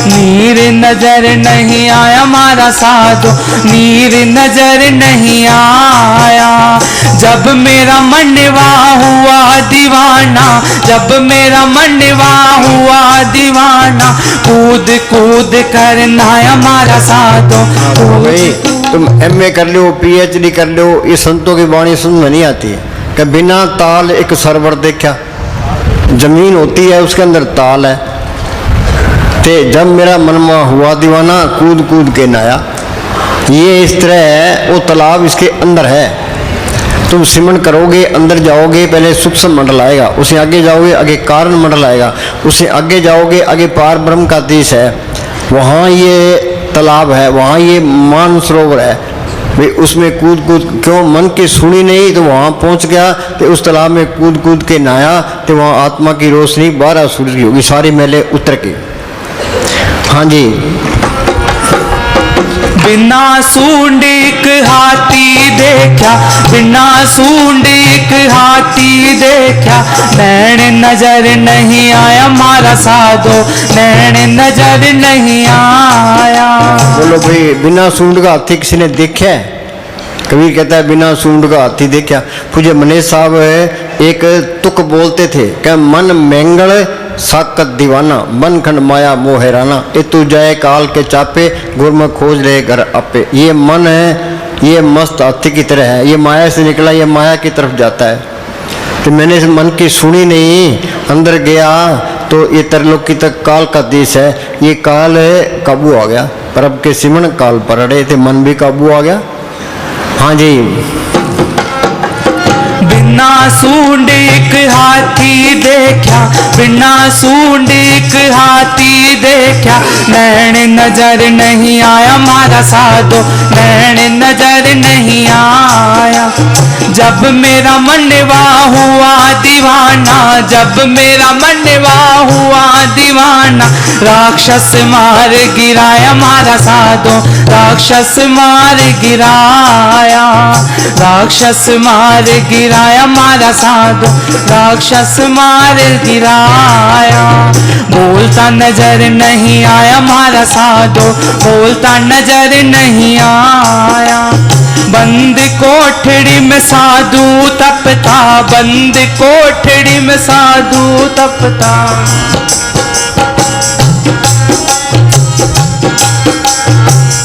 नीर नजर नहीं आया मारा साधो, नीर नजर नहीं आया। जब मेरा मनवा हुआ दीवाना, जब मेरा मनवा हुआ दीवाना, कूद कूद कर नाया मारा साधो। भाई तुम MA कर लो, PhD कर लो, ये संतों की वाणी सुन में नहीं आती है कि बिना ताल एक सरवर देखा। जमीन होती है, उसके अंदर ताल है, ते जब मेरा मनमा हुआ दीवाना, कूद कूद के नाया। ये इस तरह है, वो तालाब इसके अंदर है। तुम सिमरन करोगे, अंदर जाओगे, पहले सूक्ष्म मंडल आएगा, उसे आगे जाओगे, आगे कारण मंडल आएगा, उसे आगे जाओगे, आगे पार ब्रह्म का देश है, वहाँ ये तालाब है, वहाँ ये मानसरोवर है। भाई उसमें कूद कूद क्यों? मन की सुनी नहीं तो वहाँ पहुँच गया, तो उस तालाब में कूद कूद के नहाया, तो वहाँ आत्मा की रोशनी 12 सूरज की होगी, सारी मैले उतर के। हाँ जी, बिना सूंड एक हाथी देखा, बिना सूंड एक हाथी देखा, नैन नजर नहीं आया मारा साधो, नैन नजर नहीं आया। बोलो भाई, बिना सूंड का हाथी किसी ने देखा है? कबीर कहता है बिना सूंड का हाथी देखा। पूज्य मनीष साहब एक तुक बोलते थे कि मन मैंगल साकत दीवाना, मन खंड माया मोह हैराना। ए तू जाए काल के चापे, गुरमुख खोज रहे घर आपे। ये मन है, ये मस्त हाथी की तरह है, ये माया से निकला, ये माया की तरफ जाता है। तो मैंने इस मन की सुनी नहीं, अंदर गया तो ये त्रिलोकी तक काल का देश है। ये काल है, काबू आ गया, प्रभ के सिमरण काल पर अड़े थे, मन भी काबू आ गया। हाँ जी। बिना सूंड एक हाथी देखा, बिना सूंड एक हाथी देखा, नैन नजर नहीं आया मारा साधो, नैन नजर नहीं आया। जब मेरा मनवा हुआ दीवाना, जब मेरा मनवा हुआ दीवाना, राक्षस मार गिराया मारा साधो, राक्षस मार गिराया, राक्षस मार गिराया मारा साधो, राक्षस मार गिराया। बोलता नजर नहीं आया मारा साधो, बोलता नजर नहीं आया। बंद कोठड़ी में साधु तपता, बंद कोठड़ी में साधु तपता।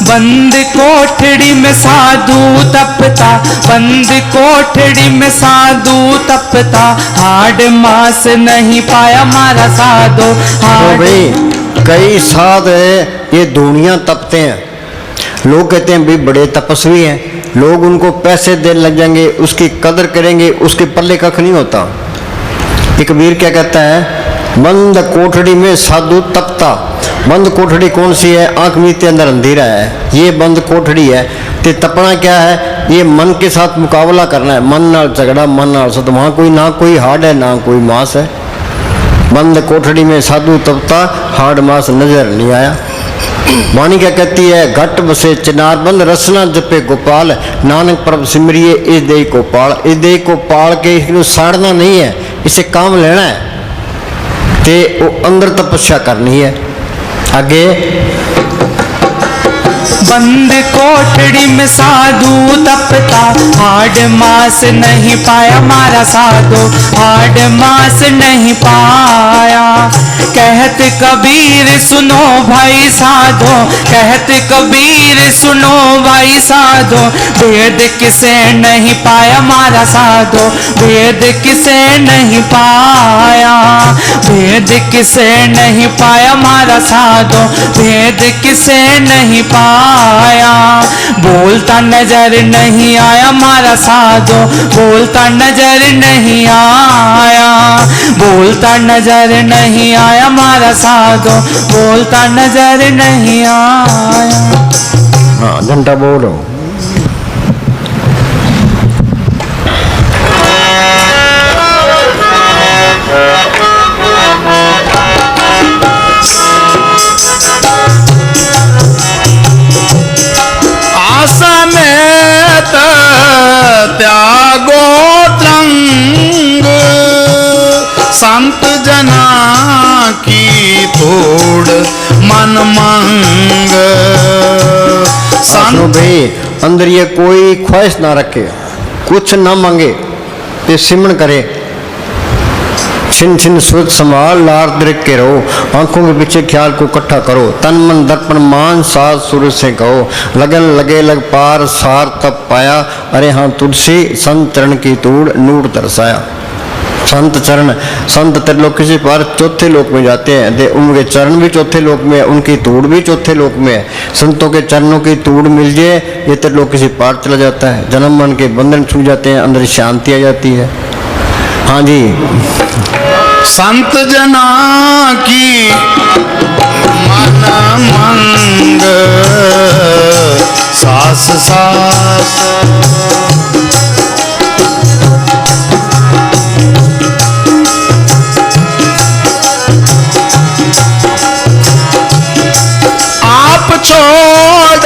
बंद कोठड़ी में साधु तपता, बंद कोठड़ी में साधु तपता, हाड मास नहीं पाया मारा साधो। तो भाई कई साध है, ये दुनिया तपते हैं। लोग कहते हैं भाई बड़े तपस्वी हैं, लोग उनको पैसे देने लग जाएंगे, उसकी कदर करेंगे, उसके पल्ले कख नहीं होता। एक कबीर क्या कहता है, बंद कोठड़ी में साधु तपता। बंद कोठड़ी कौन सी है? आंख मीते अंदर अंधेरा है, ये बंद कोठड़ी है। ते तपना क्या है? ये मन के साथ मुकाबला करना है, मन नाल झगड़ा, मन नाल सत। वहाँ कोई ना कोई हाड है ना कोई मांस है। बंद कोठड़ी में साधु तपता, हाड मांस नजर नहीं आया। वाणी क्या कहती है, घट बसे चिनार बंद, रसना जपे गोपाल, नानक प्रभ सिमरिए इस देह को पाल। इस देह को पाल के इसको साड़ना नहीं है, इसे काम लेना है, ते वो अंदर तपस्या करनी है। आगे बंद कोठड़ी में साधु तपता, हाड मास नहीं पाया मारा साधो, हाड मास नहीं पाया। कहत कबीर सुनो भाई साधो, कहत कबीर सुनो भाई साधो, भेद किसे नहीं पाया मारा साधो, भेद किसे नहीं पाया, भेद किसे नहीं पाया मारा साधो, भेद किसे नहीं पाया। बोलता नजर नहीं आया मारा साधो, बोलता नजर नहीं आया, बोलता नजर नहीं आया मारा साधो, बोलता नजर नहीं आया। हाँ घंटा बोलो। आसमेत त्यागो त्रंग, संत जना की तोड़ मन मंग। सुनो भाई, अंदर ये कोई ख्वाहिश ना रखे, कुछ ना मांगे, ये सिमरण करे। छिन छिन सोच संभाल, लार दृक के रहो, आंखों के पीछे ख्याल को इकट्ठा करो। तन मन दर्पण मान, साज सूरज से कहो, लगन लगे लग पार, सार तब पाया। अरे हाँ तुलसी संत चरण की तूड़, नूर तरसाया। संत चरण, संत त्रिलोकी से पार चौथे लोक में जाते हैं, दे उनके चरण भी चौथे लोक में है, उनकी तूड़ भी चौथे लोक में है। संतों के चरणों की तूड़ मिल जाए, ये त्रिलोकी से पार चला जाता है, जन्म मन के बंधन छूट जाते हैं, अंदर शांति आ जाती है। हाँ जी। संत जना की मन मंग, सास सास आप छोड़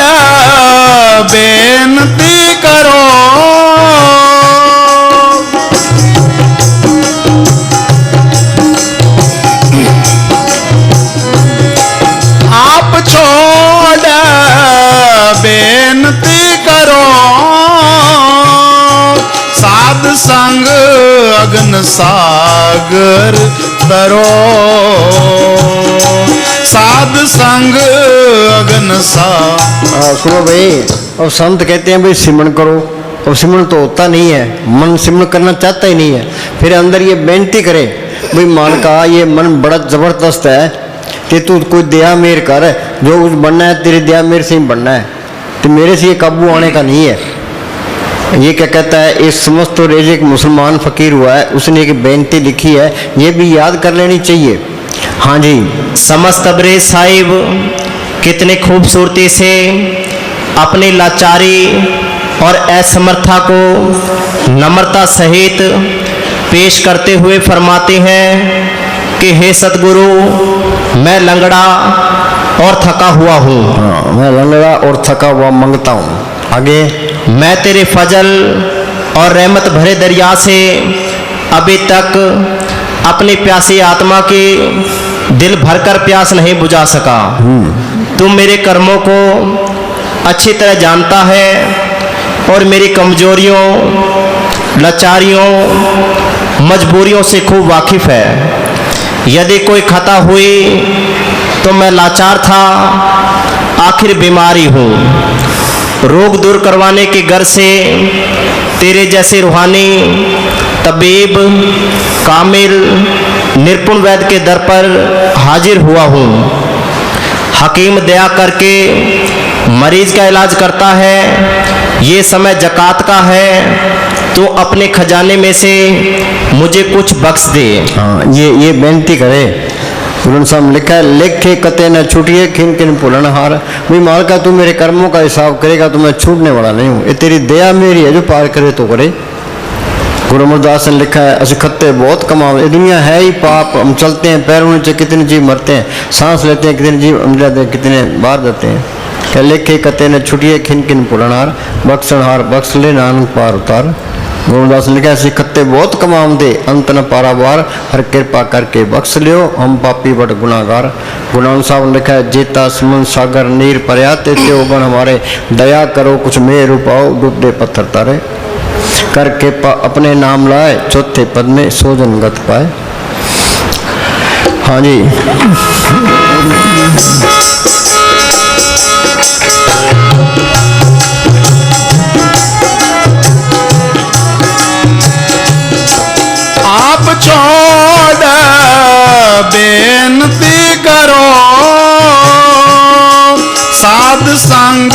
बेनती करो, आप छोड़ बेनती करो, साध संग अग्न सागर तरो साध संग अगन सा। सुनो भाई, अब संत कहते हैं भाई सिमरन करो, और सिमरन तो होता नहीं है, मन सिमरन करना चाहता ही नहीं है। फिर अंदर ये बेनती करे भाई मान का ये मन बड़ा जबरदस्त है कि तू कोई दया मेर कर, जो कुछ बनना है तेरी दया मेरे से ही बनना है, तो मेरे से ये काबू आने का नहीं है। ये क्या कहता है, इस समस्त और एक मुसलमान फकीर हुआ है, उसने एक बेनती लिखी है, ये भी याद कर लेनी चाहिए। हाँ जी, समस्त अबरेज साहिब कितने खूबसूरती से अपनी लाचारी और असमर्था को नम्रता सहित पेश करते हुए फरमाते हैं कि हे सतगुरु, मैं लंगड़ा और थका हुआ हूँ। हाँ, मैं लंगड़ा और थका हुआ मांगता हूँ। आगे, मैं तेरे फजल और रहमत भरे दरिया से अभी तक अपनी प्यासी आत्मा की दिल भरकर प्यास नहीं बुझा सका। तू मेरे कर्मों को अच्छी तरह जानता है और मेरी कमजोरियों, लाचारियों, मजबूरियों से खूब वाकिफ है। यदि कोई खता हुई तो मैं लाचार था, आखिर बीमारी हूँ। रोग दूर करवाने की गर्ज से तेरे जैसे रूहानी तबीब, कामिल, निपुण वैद्य के दर पर हाजिर हुआ हूँ। हकीम दया करके मरीज का इलाज करता है। ये समय ज़कात का है, तो अपने खजाने में से मुझे कुछ बख्श दे। हाँ, ये बेनती करे। गुरु साहब लिखा है, लेखे कते न छूटिए खिन किन पुलन हार। भाई मालका तू मेरे कर्मों का हिसाब करेगा तो मैं छूटने वाला नहीं हूँ, ये तेरी दया मेरी है, जो पार करे तो करे। गुरु अमरदास ने लिखा है, असि खत्ते बहुत कमाओ, ये दुनिया है ही पाप। हम चलते हैं पैरों नीचे, कितने जीव मरते हैं, सांस लेते हैं कितने जीव अमर जाते हैं, कितने बाहर जाते हैं। क्या लेखे कते न छुटिए खिन किन पुरानहार, बख्शनहार बख्श ले नानक पार उतार। गुरुदास ने लिखा, ऐसे खत्ते बहुत कमाम दे, अंत न पारावार, हर कृपा करके बख्श लियो, हम पापी बड़ गुनाहगार। गुणान साहब ने लिखा है, जेता समन सागर नीर पर्या, तेते ओगन हमारे, दया करो कुछ मेर उपाओ, डूबते पत्थर तारे। करके अपने नाम लाए, चौथे पद में सोजन गत पाए। हाँ जी, आप छोड़ बेनती करो साध संग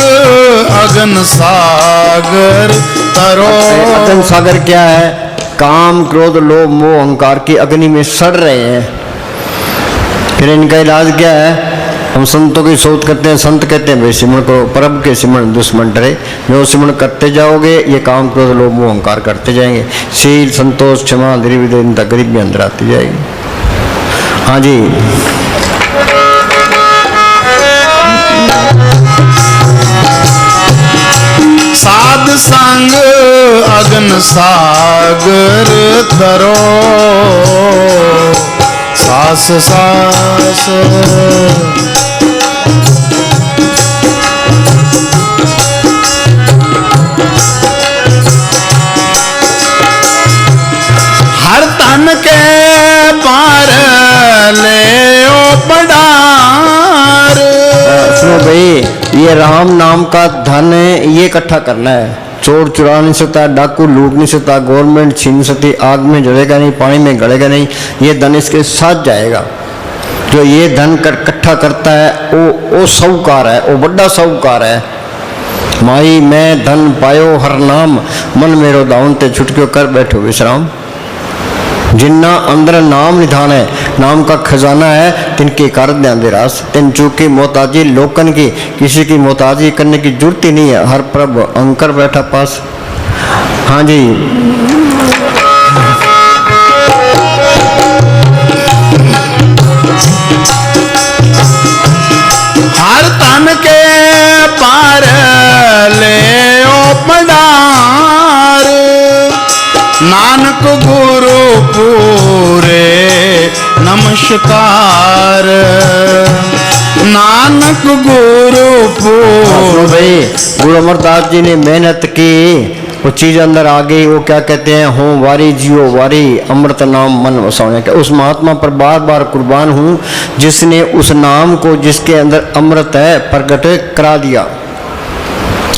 अगन सागर तरो। अगन सागर क्या है? काम, क्रोध, लोभ, मोह, अहंकार की अग्नि में सड़ रहे हैं। फिर इनका इलाज क्या है? हम संतों की सोच करते हैं, संत कहते हैं भाई सिमरन करो, परब के सिमरन दुश्मन डरे। जो सिमरन करते जाओगे ये काम, क्रोध, लोभ, मोह, अहंकार करते जाएंगे। शील, संतोष, क्षमा, धीरे गरीबी अंदर आती जाएगी। हाँ जी, साध संग अगन सागर तरो, सास सास हर तन के पार ले ओ पडार। सुनो भाई, ये राम नाम का धन है, ये इकट्ठा करना है। चोर चुरा नहीं सकता, डाकू लूट नहीं सकता, गवर्नमेंट छीन नहीं सकती, आग में जलेगा नहीं, पानी में गलेगा नहीं, ये धन इसके साथ जाएगा। जो ये धन कर इकट्ठा करता है वो साहूकार है, वो बड़ा साहूकार है। माई मैं धन पायो हर नाम, मन मेरो दाउन ते छुटक्यो कर बैठो विश्राम। जिन्ना अंदर नाम निधान है, नाम का खजाना है, तिनके कर दे रास। तिन चूकी मोहताजी लोकन की, किसी की मोहताजी करने की जरूरत ही नहीं है, हर प्रभ अंकर बैठा पास। हाँ जी, हर तन के पार ले ओ पडार, नानक गुरु पूरे नमस्कार। नानक गुरु पूरे। भाई गुरु अमरदास जी ने मेहनत की वो चीज अंदर आ गई, वो क्या कहते हैं, हो वारी जियो वारी अमृत नाम मन वसाओ। उस महात्मा पर बार बार कुर्बान हूँ जिसने उस नाम को जिसके अंदर अमृत है प्रकट करा दिया।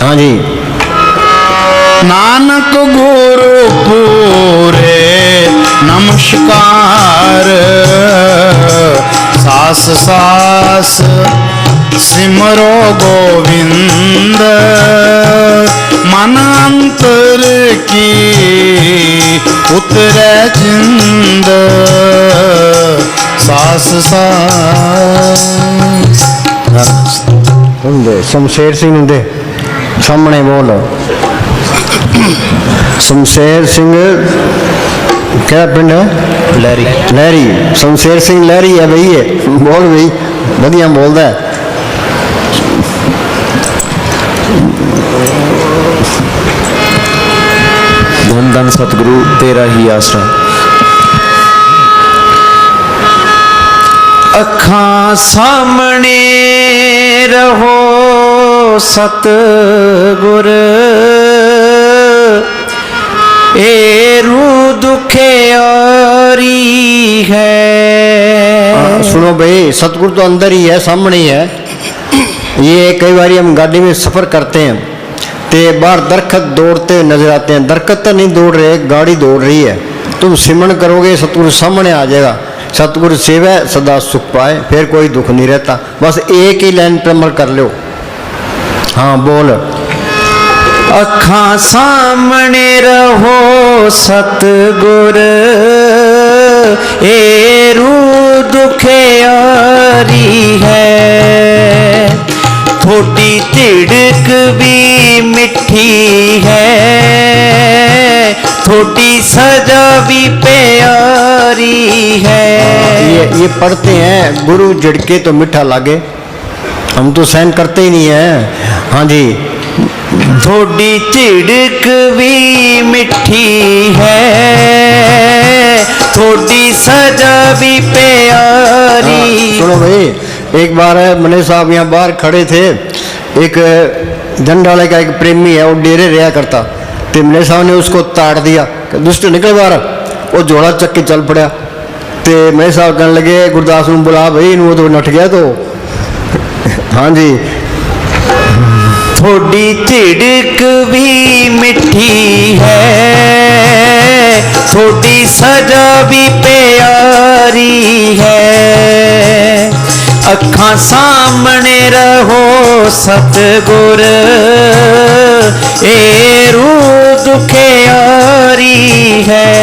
हाँ जी, नानक गुरु पूरे नमस्कार, सास सास सिमरो गोविंद, मन अंतर की उतरे जिंद, सास सास। ਹੁੰਦੇ ਸ਼ਮਸ਼ੇਰ ਸਿੰਘ ਹੁੰਦੇ ਸਾਹਮਣੇ ਬੋਲ। ਸ਼ਮਸ਼ੇਰ ਸਿੰਘ ਕਿਹੜਾ ਪਿੰਡ ਹੈ? लहरी। ਲਹਿਰੀ। ਸ਼ਮਸ਼ੇਰ ਸਿੰਘ ਲਹਿਰੀ ਹੈ ਬਈ, ਇਹ ਬੋਲ ਬਈ, ਵਧੀਆ ਬੋਲਦਾ ਹੈ। धन धन सतगुरु तेरा ही आसरा। अखां सामने रहो सतगुर, एरू दुखे आरी है। सुनो भाई, सतगुरु तो अंदर ही है, सामने ही है। ये कई बार हम गाड़ी में सफर करते हैं तो बाहर दरखत दौड़ते नजर आते हैं। दरखत तो नहीं दौड़ रहे, गाड़ी दौड़ रही है। तुम सिमरन करोगे सतगुरु सामने आ जाएगा। सतगुरु सेवा सदा सुख पाए, फिर कोई दुख नहीं रहता। बस एक ही लाइन पे अमल कर लो। हाँ बोल। अखां सामने रहो सतगुर, एरू दुखे आरी है। थोड़ी तिड़क भी मिठी है, थोड़ी सजा भी प्यारी है। ये पढ़ते हैं, गुरु झिड़के तो मीठा लागे, हम तो सहन करते ही नहीं है। हाँ जी, थोड़ी चिड़क भी मिठी है, थोड़ी सजा भी प्यारी। सुनो भाई, एक बार मने साहब यहाँ बाहर खड़े थे, एक जंडाले का एक प्रेमी है, वो डेरे रहा करता, तो मने साहब ने उसको ताड़ दिया, दुष्ट निकल बाहर। वो जोड़ा चक के चल पड़ा। तो मने साहब कहने लगे गुरदास ਨੂੰ बुला भाई, वो तो नट गया। तो हाँ जी, थोड़ी चिड़क भी मिठी है, थोड़ी सजा भी प्यारी है। अखां सामने रहो सतगुर, एरू दुखे आरी है।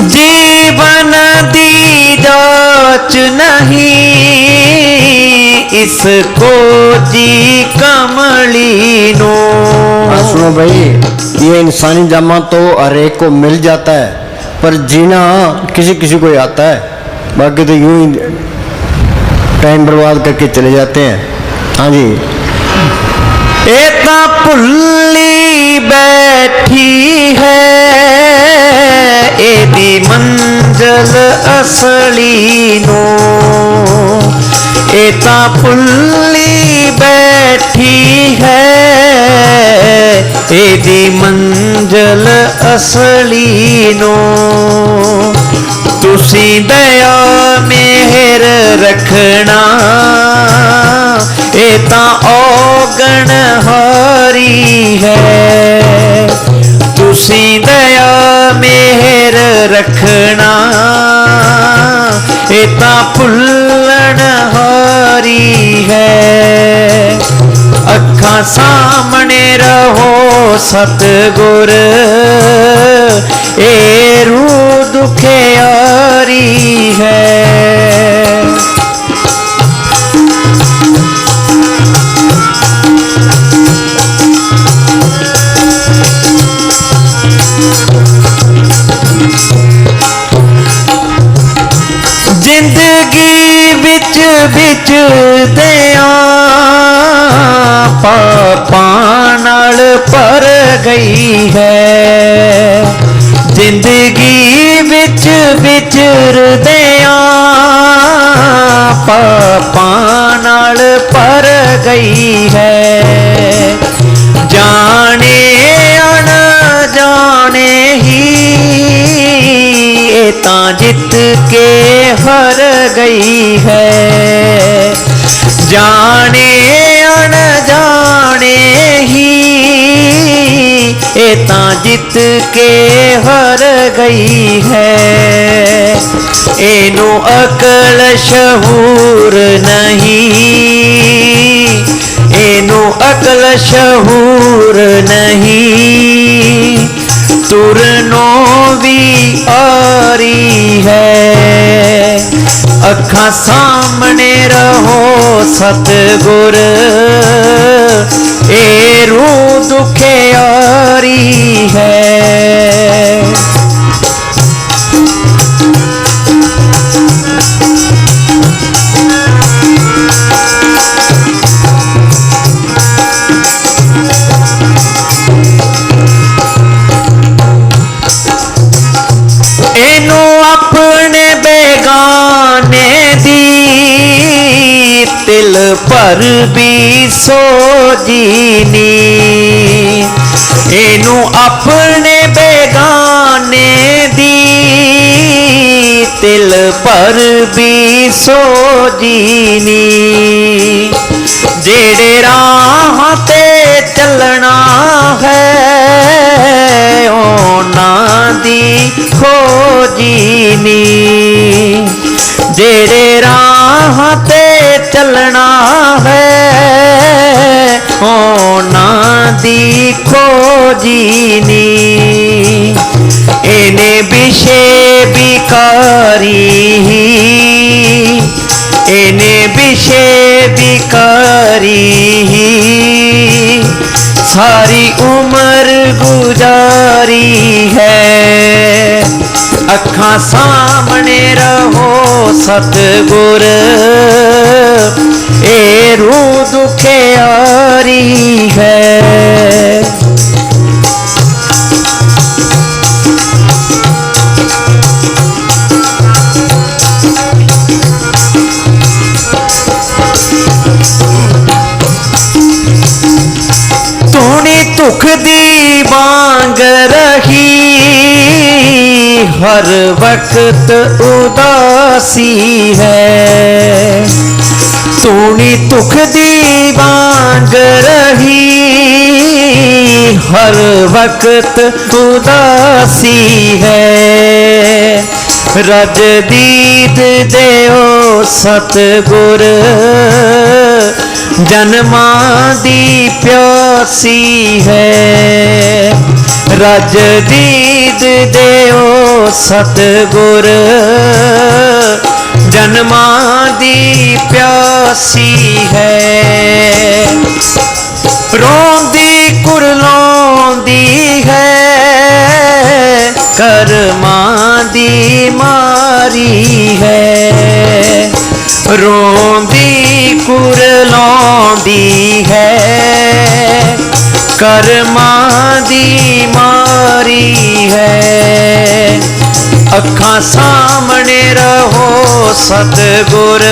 जीवन दी जाच नहीं, इसको जी कमली नो। सुनो भाई, ये इंसानी जामा तो हर एक को मिल जाता है, पर जीना किसी किसी को आता है। बाकी तो यूं ही टाइम बर्बाद करके चले जाते हैं। हाँ जी, एता पुल्ली बैठी है, एदी मंजल असली नो। एता पुल्ली बैठी है, एदी मंजल असली नो। तुसी दया मेहर रखना, एता औगण हारी है। तुसी दया मेहर रखना, एता भुल्लण हारी है। अखां सामने रहो सतगुर, एरू दुखे आरी है। जिंदगी बिच बिच दिया पापां नाल भर गई है। जिंदगी बिच बिच दिया पापां नाल भर गई है। जाने अनजाने ही ये तां जित के हर गई है। जाने अनजाने ही ये तां जित के हर गई है। एनू अकल शहूर नहीं, एनू अकल शहूर नहीं, तुरनो भी आरी है। अखा सामने रहो सतगुर, ए रूह दुखे यारी है। एनू अपने बेगाने दी तिल पर भी सोजीनी। एनू अपने बेगाने दी तिल पर भी सोजीनी। जेड़े राह ते चलना है ओना दी खोजीनी। जेड़े राह ते चलना है ओना दी खोजीनी। इने विषे बिकारी, इने विषे बिकारी, सारी उम्र गुजारी है। अखा सामने रहो सतगुर, ए रूह दुखे यारी है। दुख दी बांग रही हर वक्त उदासी है। तूनी दुख दी बांग रही हर वक्त उदासी है। रज दीद देओ सतगुर, जन्मा दी प्यासी है। रज दीद देओ सतगुर, जन्मा दी प्यासी है। रोंदी कुरलोंदी है कर्मा दी मारी है। रोंदी कुरलोंदी है कर्मा दी मारी है। अखा सामने रहो सतगुर,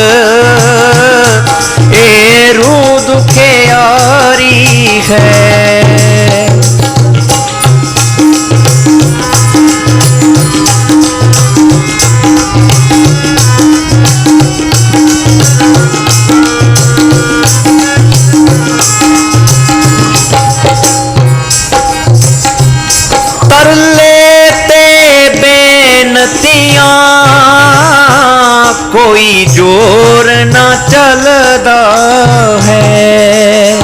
ए रूह दुखे यारी है। कोई जोर ना चलदा है।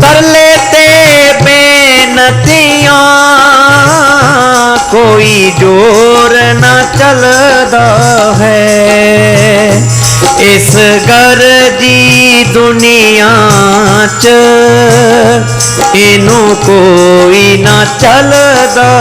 तरले ते बेनतियां कोई जोर ना चलदा है। इस गरजी दुनिया च इनू कोई ना चलदा।